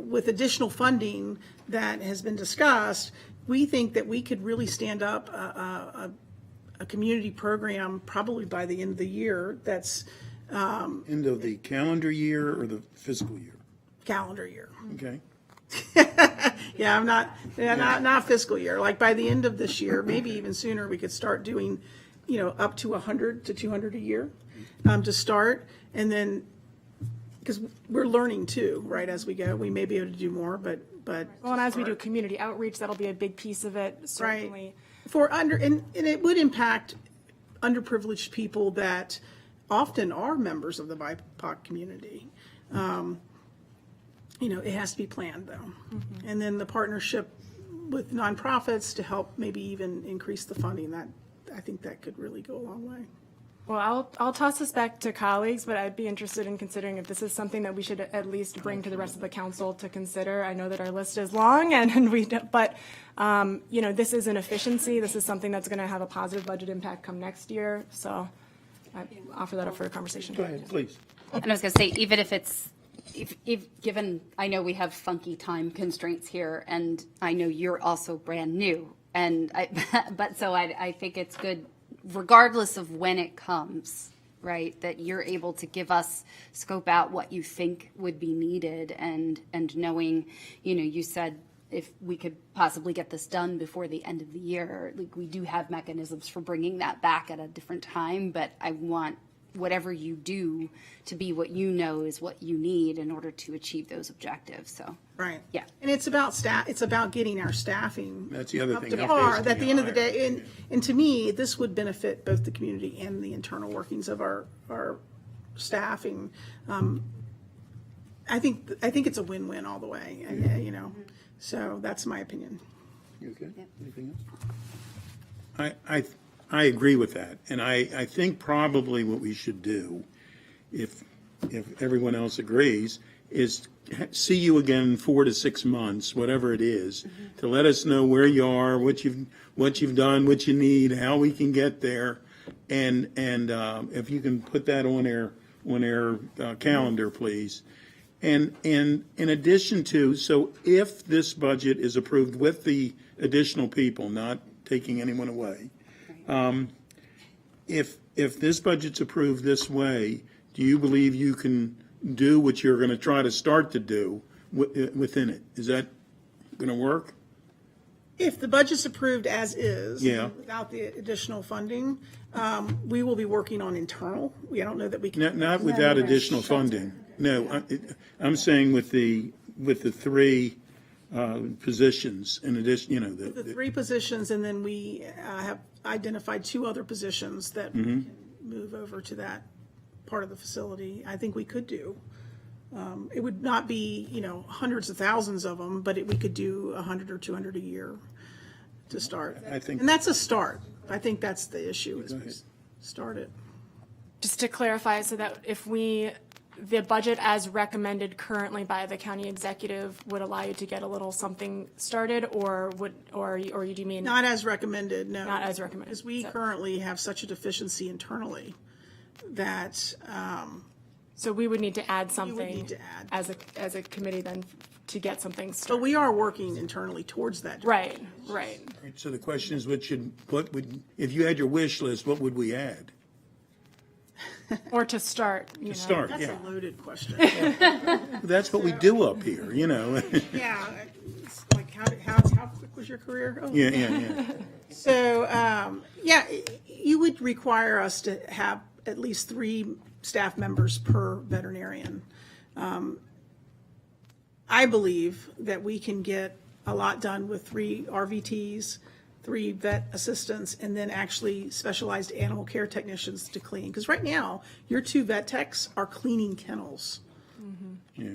with additional funding that has been discussed, we think that we could really stand up a community program probably by the end of the year. That's End of the calendar year or the fiscal year? Calendar year. Okay. Yeah, not fiscal year. Like by the end of this year, maybe even sooner, we could start doing, up to 100 to 200 a year to start, and then because we're learning too, right? As we go, we may be able to do more, but well, and as we do community outreach, that'll be a big piece of it, certainly. Right. And it would impact underprivileged people that often are members of the BIPOC community. It has to be planned, though. Mm-hmm. And then the partnership with nonprofits to help maybe even increase the funding, I think that could really go a long way. Well, I'll toss this back to colleagues, but I'd be interested in considering if this is something that we should at least bring to the rest of the council to consider. I know that our list is long, but this is an efficiency. This is something that's going to have a positive budget impact come next year. So I offer that up for a conversation. Go ahead, please. And I was going to say, even if it's, given, I know we have funky time constraints here, and I know you're also brand new, and I think it's good, regardless of when it comes, right, that you're able to give us, scope out what you think would be needed, and knowing, you said if we could possibly get this done before the end of the year. Like, we do have mechanisms for bringing that back at a different time, but I want whatever you do to be what you know is what you need in order to achieve those objectives. So, Right. yeah. And it's about staff, it's about getting our staffing That's the other up thing. to It's par basically at the end of the higher. day. And to me, this would benefit both the community and the internal workings of our staffing. I think it's a win-win all the way, you know, so that's my opinion. You okay? Anything else? I agree with that, and I think probably what we should do, if everyone else agrees, is see you again in 4 to 6 months, whatever it is, to let us know where you are, what you've done, what you need, how we can get there, and if you can put that on our calendar, please. And in addition to, so if this budget is approved with the additional people, not taking anyone away, if this budget's approved this way, do you believe you can do what you're going to try to start to do within it? Is that going to work? If the budget's approved as is, Yeah. without the additional funding, we will be working on internal. I don't know that we can. Not without additional funding. No, I'm saying with the 3 positions in addition, you know. The 3 positions, and then we have identified 2 other positions that we can move over to that part of the facility. I think we could do. It would not be, you know, hundreds of thousands of them, but we could do 100 or 200 a year to start. I think. And that's a start. I think that's the issue, is we start it. Just to clarify, so that if the budget as recommended currently by the county executive would allow you to get a little something started, or do you mean? Not as recommended, no. Not as recommended. Because we currently have such a deficiency internally that, So we would need to add need something to add. as a committee then to get something but started. we are working internally towards that. Right. So the question is, if you had your wish list, what would we add? Or to start, you know. To start, That's yeah. a loaded question. That's what we do up here, you know. Yeah, it's like how quick was your career? Oh. Yeah. So, yeah, you would require us to have at least 3 staff members per veterinarian. I believe that we can get a lot done with 3 RVTs, 3 vet assistants, and then actually specialized animal care technicians to clean. Because right now, your 2 vet techs are cleaning kennels. Yeah.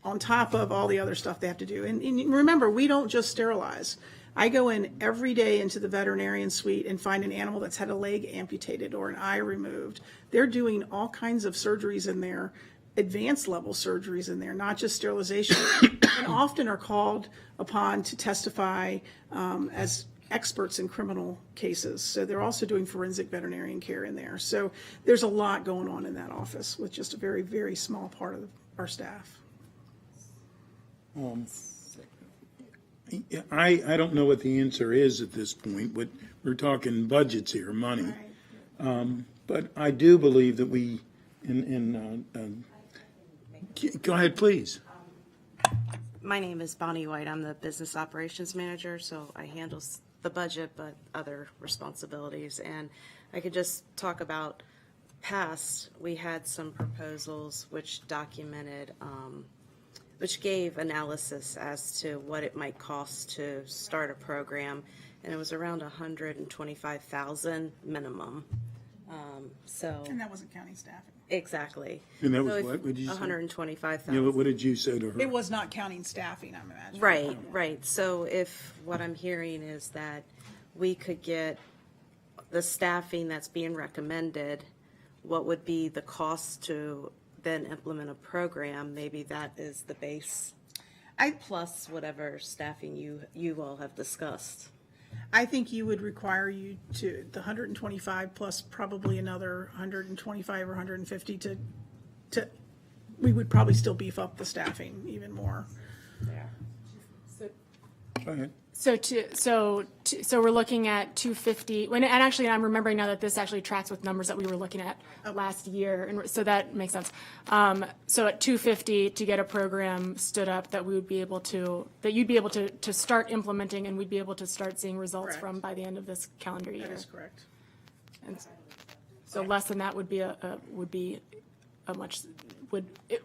On top of all the other stuff they have to do. And remember, we don't just sterilize. I go in every day into the veterinarian suite and find an animal that's had a leg amputated or an eye removed. They're doing all kinds of surgeries in there, advanced level surgeries in there, not just sterilization, and often are called upon to testify as experts in criminal cases. So they're also doing forensic veterinarian care in there. So there's a lot going on in that office with just a very, very small part of our staff. I don't know what the answer is at this point, but we're talking budgets here, money. But I do believe that we, go ahead, please. My name is Bonnie White. I'm the business operations manager, so I handle the budget, but other responsibilities. And I could just talk about past. We had some proposals which documented, which gave analysis as to what it might cost to start a program, and it was around $125,000 minimum. And that wasn't counting staffing. Exactly. And that was what did you say? $125,000. Yeah, what did you say to her? It was not counting staffing, I'm imagining. Right. So if what I'm hearing is that we could get the staffing that's being recommended, what would be the cost to then implement a program? Maybe that is the base. Plus whatever staffing you all have discussed. I think you would require the 125 plus probably another 125 or 150 we would probably still beef up the staffing even more. Go ahead. So we're looking at 250, and actually I'm remembering now that this actually tracks with numbers that we were looking at last year, and so that makes sense. So at 250 to get a program stood up that you'd be able to start implementing, and we'd be able to start seeing results Correct. from by the end of this calendar year. That is correct. And so less than that would be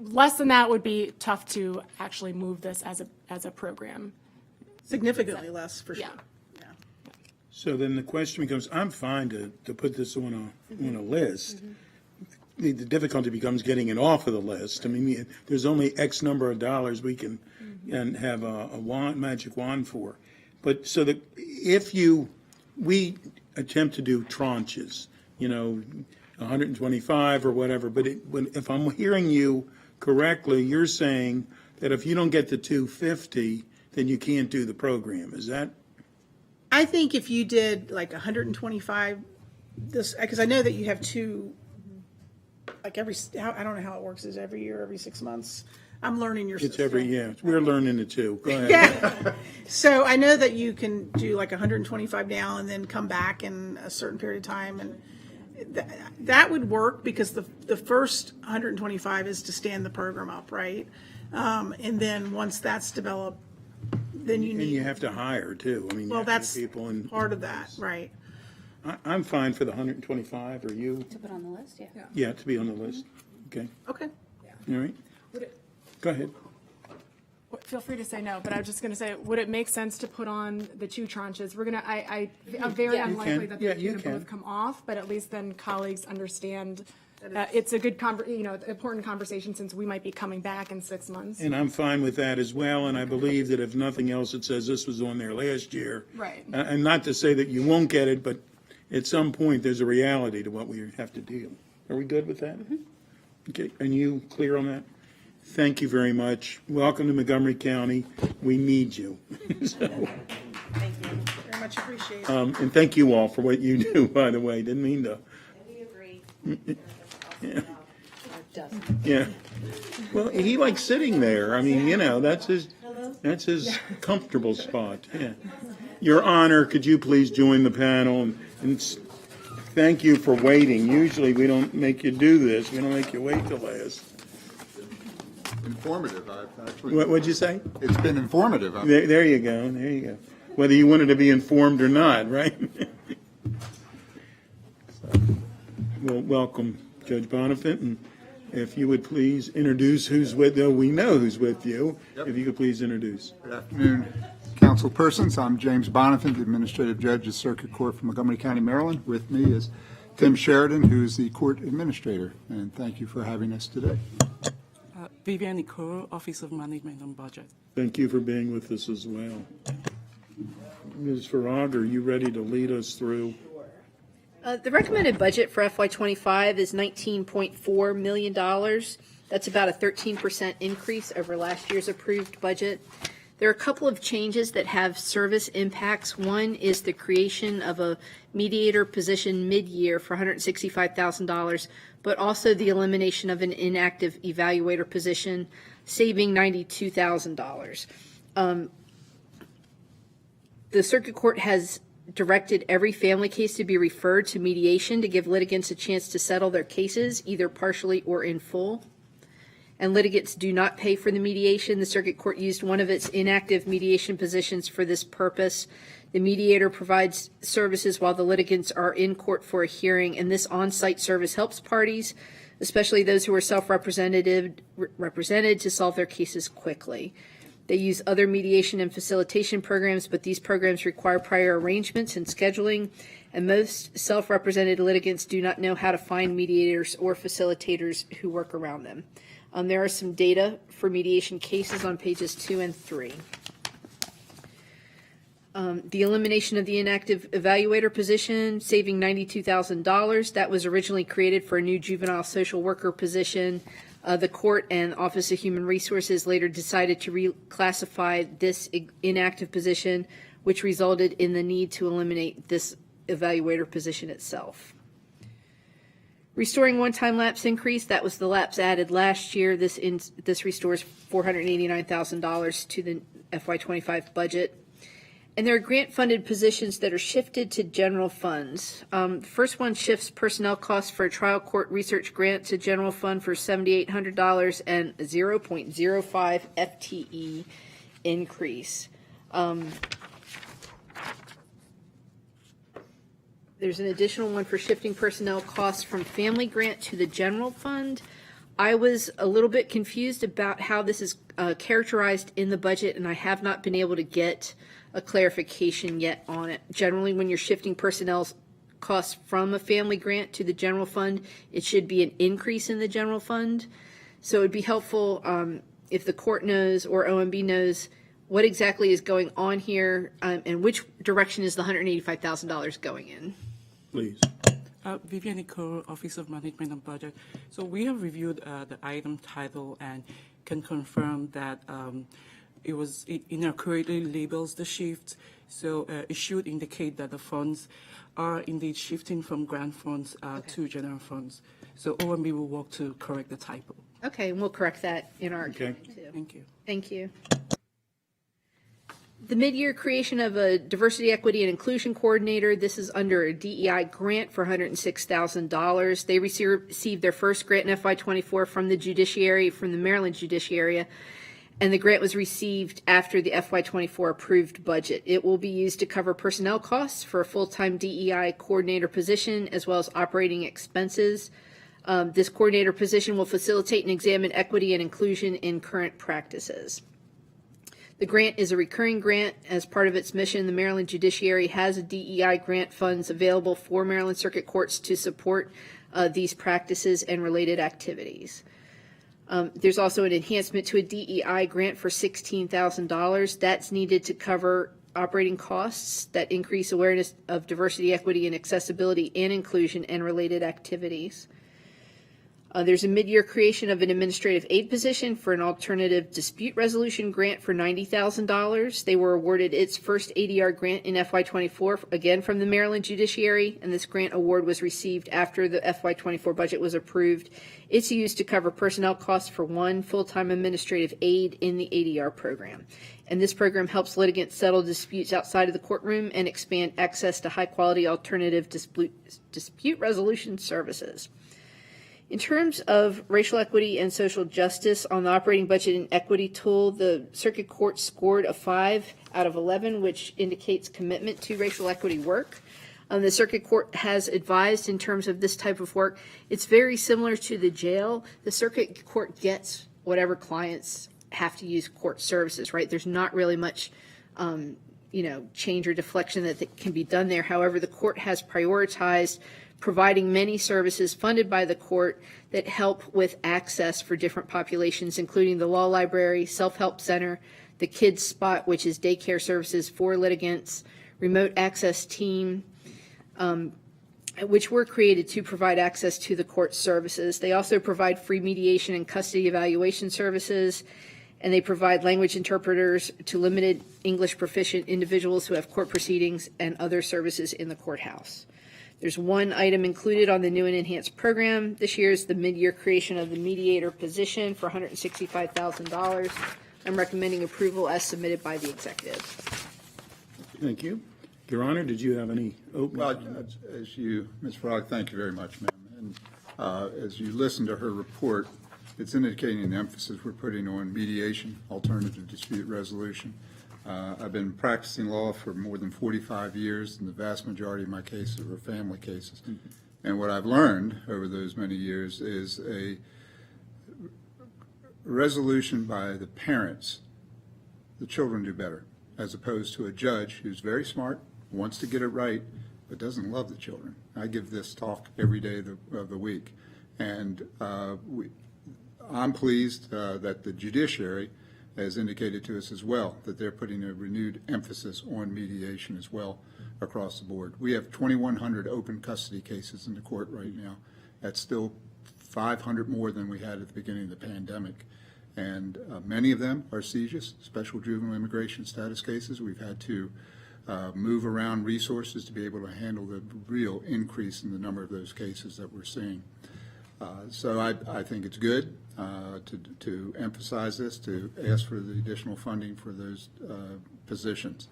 less than that would be tough to actually move this as a program. Significantly less, for sure. Yeah. So then the question becomes, I'm fine to put this on a list. The difficulty becomes getting it off of the list. I mean, there's only X number of dollars we can and have a magic wand for. But so that we attempt to do tranches, 125 or whatever, but if I'm hearing you correctly, you're saying that if you don't get the 250, then you can't do the program. Is that? I think if you did like 125, because I know that you have two, like I don't know how it works, is every year, every 6 months? I'm learning your system. We're learning it too. Go ahead. Yeah. So I know that you can do like 125 now and then come back in a certain period of time, and that would work because the first 125 is to stand the program up, right? And then once that's developed, then you need. And you have to hire too. I mean, Well, you have to that's get people in. part of that, right? I'm fine for the 125. Are you? To put on the list, yeah. Yeah, to be on the list. Okay. Okay. All right. Go ahead. Feel free to say no, but I was just going to say, would it make sense to put on the two tranches? We're going to, I'm very unlikely that they're going to both come off, but at least then colleagues understand it's a good, important conversation since we might be coming back in 6 months. And I'm fine with that as well, and I believe that if nothing else, it says this was on there last year. Right. And not to say that you won't get it, but at some point, there's a reality to what we have to deal. Are we good with that? Okay, and you clear on that? Thank you very much. Welcome to Montgomery County. We need you. So, Thank you. Very much appreciated. and thank you all for what you do, by the way. Didn't mean to. We agree. Yeah. Well, he likes sitting there. I mean, that's his comfortable spot. Yeah. Your Honor, could you please join the panel and thank you for waiting. Usually we don't make you do this. We don't make you wait till last. Informative. I've actually. What'd you say? It's been informative. There you go. There you go. Whether you wanted to be informed or not, right? Well, welcome, Judge Bonifant, and if you would please introduce who's with you. We know who's with you. Yep. If you could please introduce. Good afternoon, council persons. I'm James Bonifant, the Administrative Judge of Circuit Court for Montgomery County, Maryland. With me is Tim Sheridan, who's the Court Administrator, and thank you for having us today. Vivian Nicole, Office of Management and Budget. Thank you for being with us as well. Ms. Farag, are you ready to lead us through? The recommended budget for FY25 is $19.4 million. That's about a 13% increase over last year's approved budget. There are a couple of changes that have service impacts. One is the creation of a mediator position mid-year for $165,000, but also the elimination of an inactive evaluator position, saving $92,000. The Circuit Court has directed every family case to be referred to mediation to give litigants a chance to settle their cases, either partially or in full. And litigants do not pay for the mediation. The Circuit Court used one of its inactive mediation positions for this purpose. The mediator provides services while the litigants are in court for a hearing, and this on-site service helps parties, especially those who are self-represented, to solve their cases quickly. They use other mediation and facilitation programs, but these programs require prior arrangements and scheduling, and most self-represented litigants do not know how to find mediators or facilitators who work around them. There are some data for mediation cases on pages 2 and 3. The elimination of the inactive evaluator position, saving $92,000. That was originally created for a new juvenile social worker position. The court and Office of Human Resources later decided to reclassify this inactive position, which resulted in the need to eliminate this evaluator position itself. Restoring one-time lapse increase, that was the lapse added last year. This restores $489,000 to the FY25 budget. And there are grant-funded positions that are shifted to general funds. The first one shifts personnel costs for a trial court research grant to general fund for $7,800 and a 0.05 FTE increase. There's an additional one for shifting personnel costs from family grant to the general fund. I was a little bit confused about how this is characterized in the budget, and I have not been able to get a clarification yet on it. Generally, when you're shifting personnel costs from a family grant to the general fund, it should be an increase in the general fund. So it'd be helpful if the court knows or OMB knows what exactly is going on here and which direction is the $185,000 going in. Please. Vivian Nicole, Office of Management and Budget. So we have reviewed the item title and can confirm that it inaccurately labels the shift. So it should indicate that the funds are indeed shifting from grant funds to general funds. So OMB will work to correct the typo. Okay, and we'll correct that in our. Okay. Thank you. Thank you. The mid-year creation of a diversity, equity, and inclusion coordinator. This is under a DEI grant for $106,000. They received their first grant in FY24 from the Maryland Judiciary, and the grant was received after the FY24 approved budget. It will be used to cover personnel costs for a full-time DEI coordinator position, as well as operating expenses. This coordinator position will facilitate and examine equity and inclusion in current practices. The grant is a recurring grant. As part of its mission, the Maryland Judiciary has a DEI grant funds available for Maryland Circuit Courts to support these practices and related activities. There's also an enhancement to a DEI grant for $16,000. That's needed to cover operating costs that increase awareness of diversity, equity, and accessibility and inclusion and related activities. There's a mid-year creation of an administrative aid position for an alternative dispute resolution grant for $90,000. They were awarded its first ADR grant in FY24, again from the Maryland Judiciary, and this grant award was received after the FY24 budget was approved. It's used to cover personnel costs for one full-time administrative aide in the ADR program. And this program helps litigants settle disputes outside of the courtroom and expand access to high-quality alternative dispute resolution services. In terms of racial equity and social justice on the operating budget and equity tool, the Circuit Court scored a 5 out of 11, which indicates commitment to racial equity work. The Circuit Court has advised in terms of this type of work. It's very similar to the jail. The Circuit Court gets whatever clients have to use court services, right? There's not really much change or deflection that can be done there. However, the court has prioritized providing many services funded by the court that help with access for different populations, including the law library, self-help center, the kids spot, which is daycare services for litigants, remote access team, which were created to provide access to the court services. They also provide free mediation and custody evaluation services, and they provide language interpreters to limited English proficient individuals who have court proceedings and other services in the courthouse. There's one item included on the new and enhanced program this year is the mid-year creation of the mediator position for $165,000. I'm recommending approval as submitted by the executive. Thank you. Your Honor, did you have any opening? Well, Ms. Frog, thank you very much, ma'am. And as you listen to her report, it's indicating the emphasis we're putting on mediation, alternative dispute resolution. I've been practicing law for more than 45 years, and the vast majority of my cases were family cases. Mm-hmm. And what I've learned over those many years is a resolution by the parents, the children do better, as opposed to a judge who's very smart, wants to get it right, but doesn't love the children. I give this talk every day of the week. And I'm pleased that the judiciary has indicated to us as well that they're putting a renewed emphasis on mediation as well across the board. We have 2,100 open custody cases in the court right now. That's still 500 more than we had at the beginning of the pandemic. And many of them are CJIS, special juvenile immigration status cases. We've had to move around resources to be able to handle the real increase in the number of those cases that we're seeing. So I think it's good to emphasize this, to ask for the additional funding for those positions.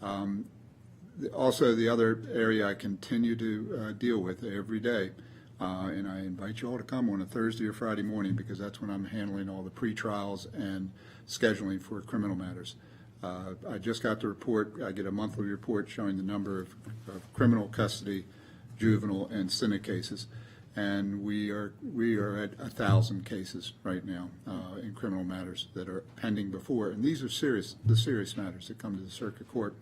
Also, the other area I continue to deal with every day, and I invite you all to come on a Thursday or Friday morning because that's when I'm handling all the pre-trials and scheduling for criminal matters. I just got the report. I get a monthly report showing the number of criminal custody, juvenile, and Senate cases, and we are at 1,000 cases right now in criminal matters that are pending before, and these are the serious matters that come to the circuit court.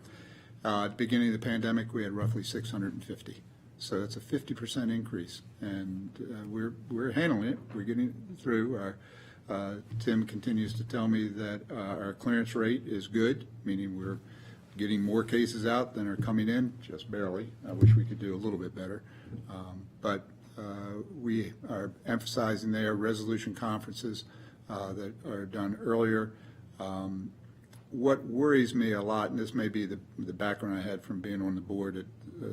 At the beginning of the pandemic, we had roughly 650. So that's a 50% increase, and we're handling it. We're getting through. Tim continues to tell me that our clearance rate is good, meaning we're getting more cases out than are coming in, just barely. I wish we could do a little bit better. But we are emphasizing there resolution conferences that are done earlier. What worries me a lot, and this may be the background I had from being on the board at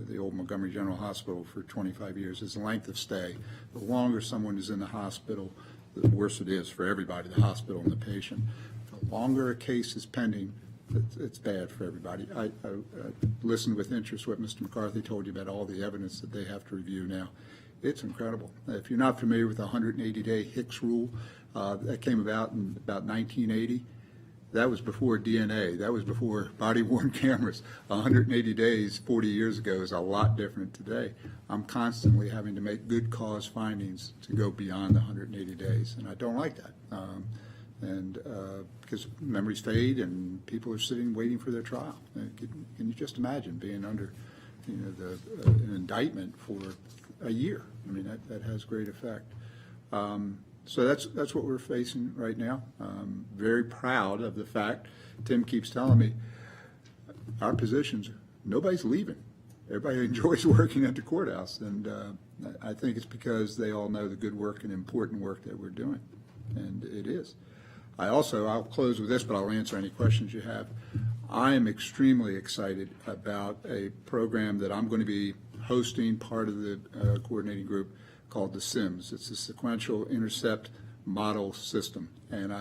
the old Montgomery General Hospital for 25 years, is the length of stay. The longer someone is in the hospital, the worse it is for everybody, the hospital and the patient. The longer a case is pending, it's bad for everybody. I listened with interest what Mr. McCarthy told you about all the evidence that they have to review now. It's incredible. If you're not familiar with the 180-day Hicks rule, that came about in about 1980. That was before DNA. That was before body-worn cameras. 180 days 40 years ago is a lot different today. I'm constantly having to make good cause findings to go beyond the 180 days, and I don't like that. Because memories fade and people are sitting waiting for their trial. Can you just imagine being under an indictment for a year? I mean, that has great effect. So that's what we're facing right now. I'm very proud of the fact, Tim keeps telling me, our positions, nobody's leaving. Everybody enjoys working at the courthouse, and I think it's because they all know the good work and important work that we're doing, and it is. I'll close with this, but I'll answer any questions you have. I am extremely excited about a program that I'm going to be hosting, part of the coordinating group, called the SIMS. It's the Sequential Intercept Model System. And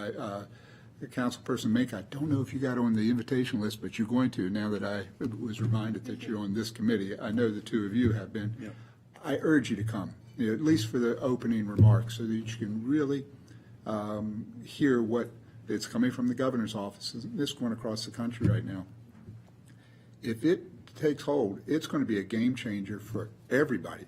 Councilperson Mink, I don't know if you got on the invitation list, but you're going to now that I was reminded that you're on this committee. I know the two of you have been. Yep. I urge you to come, at least for the opening remarks, so that you can really hear what it's coming from the governor's office. This going across the country right now. If it takes hold, it's going to be a game changer for everybody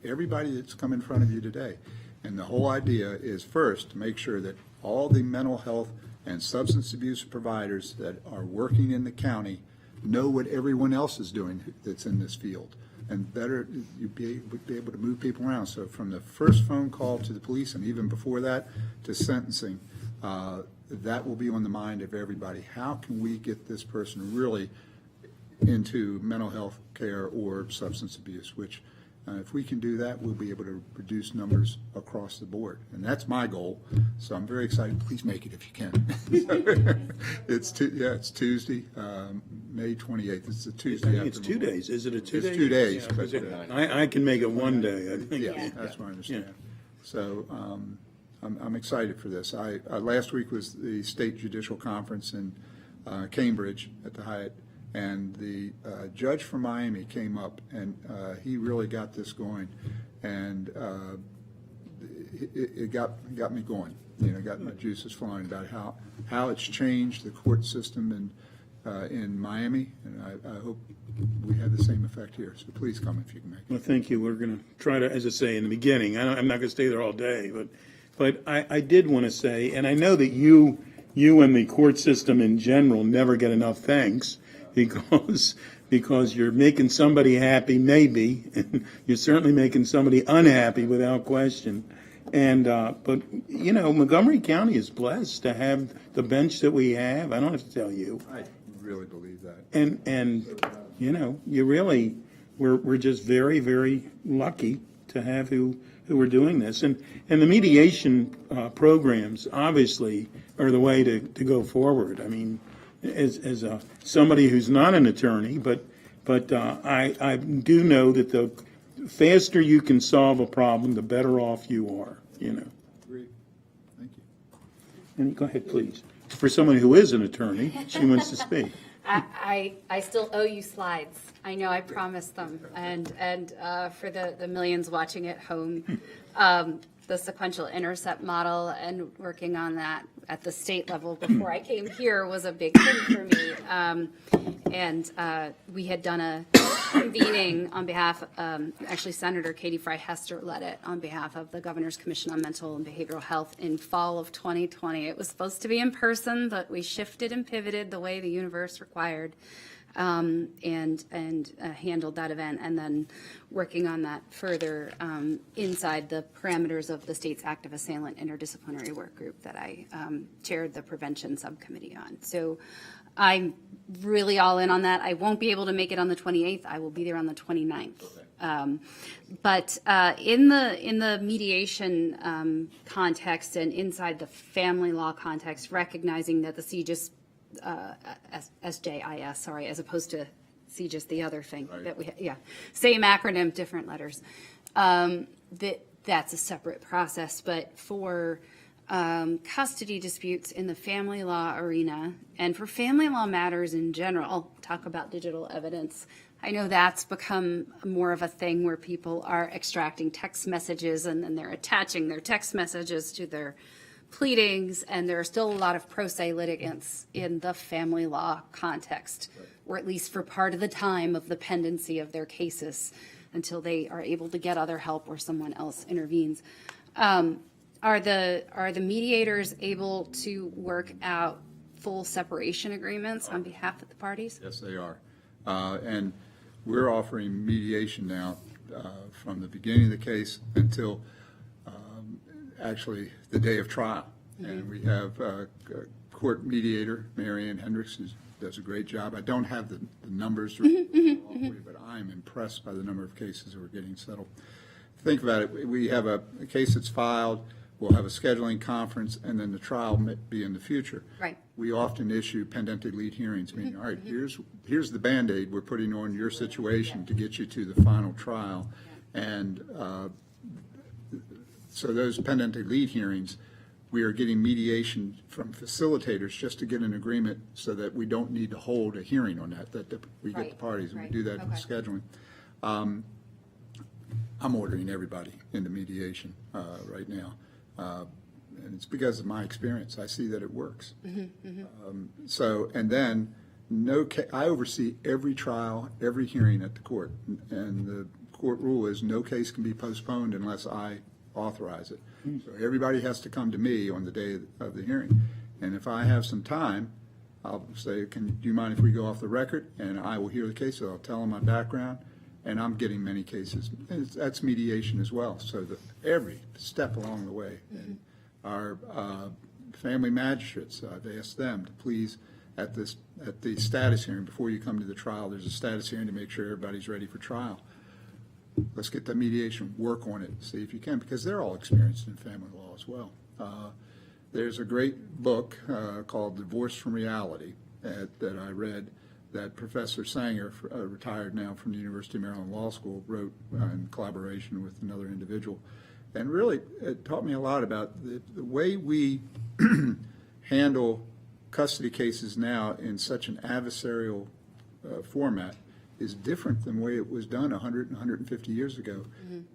that's come in front of you today. And the whole idea is, first, to make sure that all the mental health and substance abuse providers that are working in the county know what everyone else is doing that's in this field. And better, you'd be able to move people around. So from the first phone call to the police, and even before that, to sentencing, that will be on the mind of everybody. How can we get this person really into mental health care or substance abuse, which if we can do that, we'll be able to reduce numbers across the board. And that's my goal. So I'm very excited. Please make it if you can. It's Tuesday, May 28th. It's a Tuesday afternoon. It's 2 days. Is it a 2 day? It's 2 days. Yeah, but I can make it one day, I think. Yeah, that's what I understand. Yeah. So I'm excited for this. Last week was the State Judicial Conference in Cambridge at the Hyatt. And the judge from Miami came up, and he really got this going, and it got me going. Got my juices flowing about how it's changed the court system in Miami, and I hope we have the same effect here. So please come if you can make it. Well, thank you. We're going to try to, as I say in the beginning, I'm not going to stay there all day, but I did want to say, and I know that you and the court system in general never get enough thanks. Because you're making somebody happy, maybe, and you're certainly making somebody unhappy without question. And but Montgomery County is blessed to have the bench that we have. I don't have to tell you. I really believe that. And you really, we're just very, very lucky to have who are doing this. And the mediation programs obviously are the way to go forward. I mean, as somebody who's not an attorney, but I do know that the faster you can solve a problem, the better off you are. Great. Thank you. And go ahead, please. For someone who is an attorney, she wants to speak. I still owe you slides. I know I promised them. And for the millions watching at home, the sequential intercept model and working on that at the state level before I came here was a big thing for me. And we had done a convening on behalf, actually Senator Katie Fry Hester led it on behalf of the Governor's Commission on Mental and Behavioral Health in fall of 2020. It was supposed to be in person, but we shifted and pivoted the way the universe required. And handled that event, and then working on that further inside the parameters of the state's active assailant interdisciplinary work group that I chaired the prevention subcommittee on. So I'm really all in on that. I won't be able to make it on the 28th. I will be there on the 29th. But in the mediation context and inside the family law context, recognizing that the CJIS SJIS, sorry, as opposed to CJIS, the other thing that we, same acronym, different letters. That's a separate process, but for custody disputes in the family law arena and for family law matters in general, talk about digital evidence. I know that's become more of a thing where people are extracting text messages and then they're attaching their text messages to their pleadings, and there are still a lot of pro se litigants in the family law context, or at least for part of the time of the pendency of their cases until they are able to get other help or someone else intervenes. Are the mediators able to work out full separation agreements on behalf of the parties? Yes, they are. And we're offering mediation now from the beginning of the case until actually the day of trial. And we have a court mediator, Mary Ann Hendricks, who does a great job. I don't have the numbers, but I'm impressed by the number of cases that we're getting settled. Think about it. We have a case that's filed, we'll have a scheduling conference, and then the trial may be in the future. Right. We often issue pendente lead hearings, meaning, all right, here's the Band-Aid we're putting on your situation to get you to the final trial. And so those pendente lead hearings, we are getting mediation from facilitators just to get an agreement so that we don't need to hold a hearing on that we get the parties, and we do that in scheduling. I'm ordering everybody into mediation right now. And it's because of my experience. I see that it works. And then I oversee every trial, every hearing at the court. And the court rule is no case can be postponed unless I authorize it. So everybody has to come to me on the day of the hearing. And if I have some time, I'll say, do you mind if we go off the record? And I will hear the case. I'll tell them my background. And I'm getting many cases. And that's mediation as well. So that every step along the way. And our family magistrates, I've asked them to please, at the status hearing, before you come to the trial, there's a status hearing to make sure everybody's ready for trial. Let's get that mediation, work on it, see if you can, because they're all experienced in family law as well. There's a great book called Divorce from Reality that I read that Professor Sanger, retired now from the University of Maryland Law School, wrote in collaboration with another individual. And really, it taught me a lot about the way we handle custody cases now in such an adversarial format is different than the way it was done 100 and 150 years ago.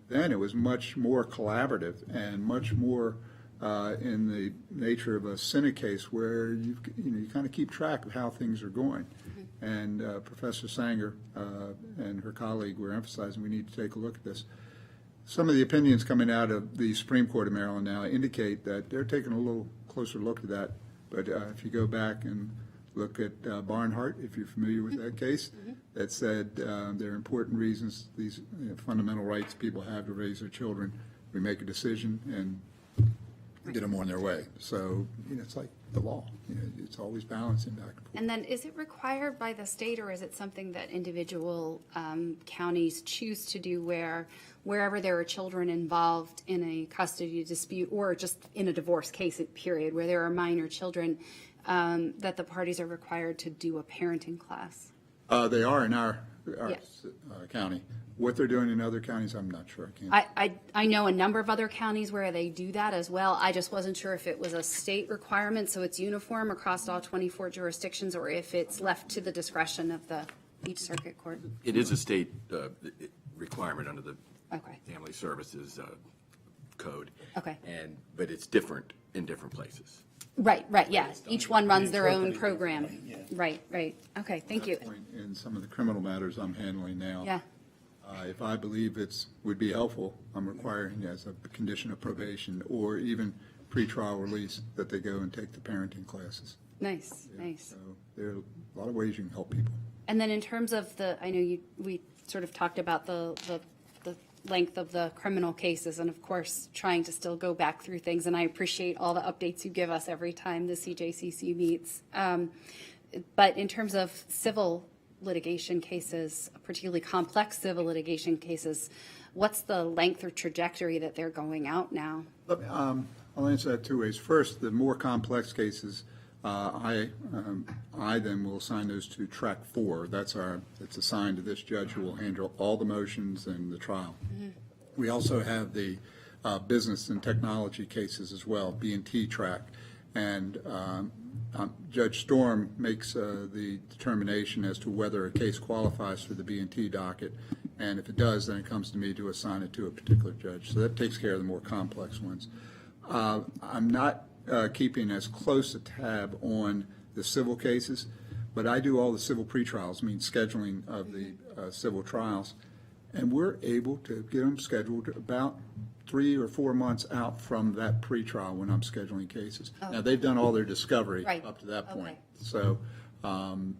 Then it was much more collaborative and much more in the nature of a Senate case where you kind of keep track of how things are going. And Professor Sanger and her colleague were emphasizing we need to take a look at this. Some of the opinions coming out of the Supreme Court of Maryland now indicate that they're taking a little closer look at that. But if you go back and look at Barnhart, if you're familiar with that case, that said there are important reasons, these fundamental rights people have to raise their children. We make a decision and get them on their way. So it's like the law. It's always balancing back and forth. And then is it required by the state, or is it something that individual counties choose to do wherever there are children involved in a custody dispute or just in a divorce case period where there are minor children, that the parties are required to do a parenting class? They are in our county. What they're doing in other counties, I'm not sure. I can't. I know a number of other counties where they do that as well. I just wasn't sure if it was a state requirement, so it's uniform across all 24 jurisdictions, or if it's left to the discretion of each circuit court. It is a state requirement under the Okay. Family Services Code. Okay. But it's different in different places. Right, yeah. Each one runs their own program. Right. Okay, thank you. In some of the criminal matters I'm handling now. Yeah. If I believe would be helpful, I'm requiring as a condition of probation or even pretrial release that they go and take the parenting classes. Nice. So there are a lot of ways you can help people. And then in terms of I know we sort of talked about the length of the criminal cases, and of course trying to still go back through things, and I appreciate all the updates you give us every time the CJCC meets. But in terms of civil litigation cases, particularly complex civil litigation cases, what's the length or trajectory that they're going out now? I'll answer that two ways. First, the more complex cases, I then will assign those to track 4. It's assigned to this judge who will handle all the motions and the trial. Mm-hmm. We also have the business and technology cases as well, B&T track. And Judge Storm makes the determination as to whether a case qualifies for the B&T docket. And if it does, then it comes to me to assign it to a particular judge. So that takes care of the more complex ones. I'm not keeping as close a tab on the civil cases, but I do all the civil pretrials, scheduling of the civil trials, and we're able to get them scheduled about 3 or 4 months out from that pretrial when I'm scheduling cases. Oh. Now, they've done all their discovery Right. up to that point. Okay. So, and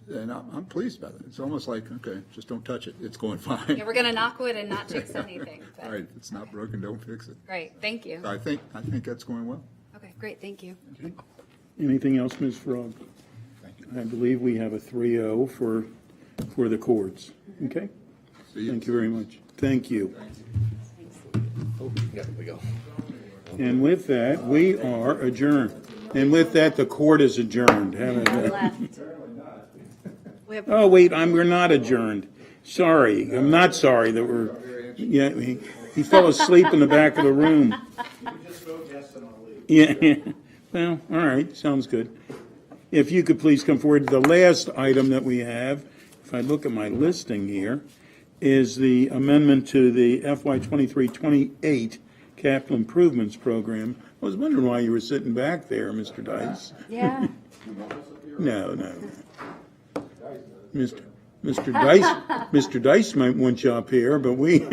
I'm pleased about it. It's almost like, okay, just don't touch it. It's going fine. Yeah, we're going to knock wood and not jinx anything. But. Right. If it's not broken, don't fix it. Great, thank you. So I think that's going well. Okay, great, thank you. Okay. Anything else, Ms. Frog? Thank you. I believe we have a 3-0 for the courts. Okay? Thank you very much. Thank you. Yeah, we go. And with that, we are adjourned. And with that, the court is adjourned. Oh, wait, we're not adjourned. Sorry. I'm not sorry that we're, yeah, he fell asleep in the back of the room. Yeah. Well, all right. Sounds good. If you could please come forward. The last item that we have, if I look at my listing here, is the amendment to the FY23-28 Capital Improvements Program. I was wondering why you were sitting back there, Mr. Dice. Yeah. No. Mr. Dice might want you up here, but we.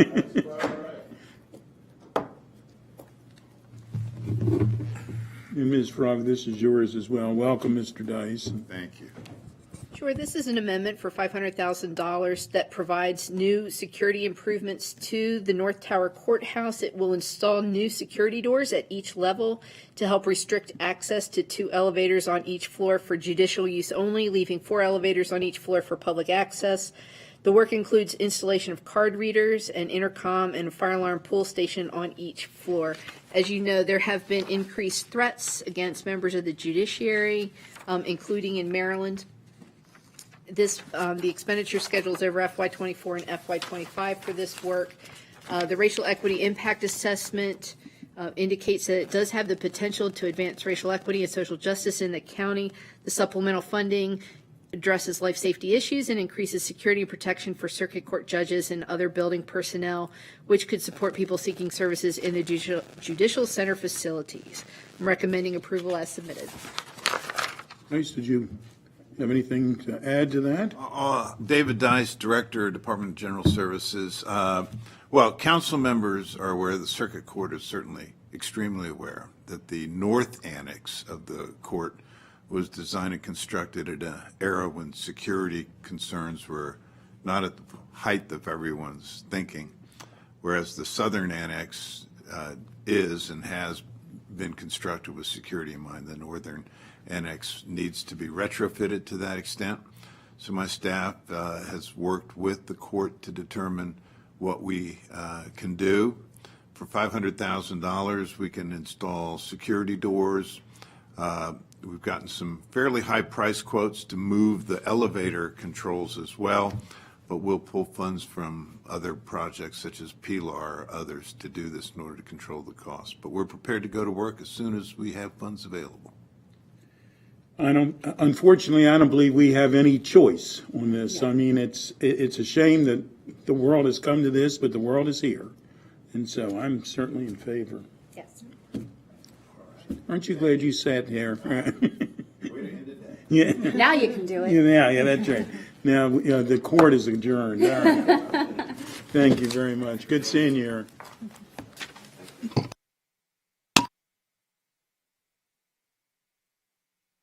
And Ms. Frog, this is yours as well. Welcome, Mr. Dice. Thank you. Sure, this is an amendment for $500,000 that provides new security improvements to the North Tower Courthouse. It will install new security doors at each level to help restrict access to 2 elevators on each floor for judicial use only, leaving 4 elevators on each floor for public access. The work includes installation of card readers, an intercom, and a fire alarm pull station on each floor. As you know, there have been increased threats against members of the judiciary, including in Maryland. The expenditure schedules over FY24 and FY25 for this work. The racial equity impact assessment indicates that it does have the potential to advance racial equity and social justice in the county. The supplemental funding addresses life safety issues and increases security and protection for circuit court judges and other building personnel, which could support people seeking services in the judicial center facilities. I'm recommending approval as submitted. Dice, did you have anything to add to that? David Dice, Director, Department of General Services. Well, council members are aware, the circuit court is certainly extremely aware, that the north annex of the court was designed and constructed at an era when security concerns were not at the height of everyone's thinking, whereas the southern annex is and has been constructed with security in mind. The northern annex needs to be retrofitted to that extent. So my staff has worked with the court to determine what we can do. For $500,000, we can install security doors. We've gotten some fairly high price quotes to move the elevator controls as well. but we'll pull funds from other projects such as PLAR or others to do this in order to control the cost. But we're prepared to go to work as soon as we have funds available. Unfortunately, I don't believe we have any choice on this. I mean, it's a shame that the world has come to this, but the world is here. And so I'm certainly in favor. Yes. Aren't you glad you sat there? Yeah. Now you can do it. Yeah, that's right. Now, the court is adjourned. All right. Thank you very much. Good seeing you, Eric.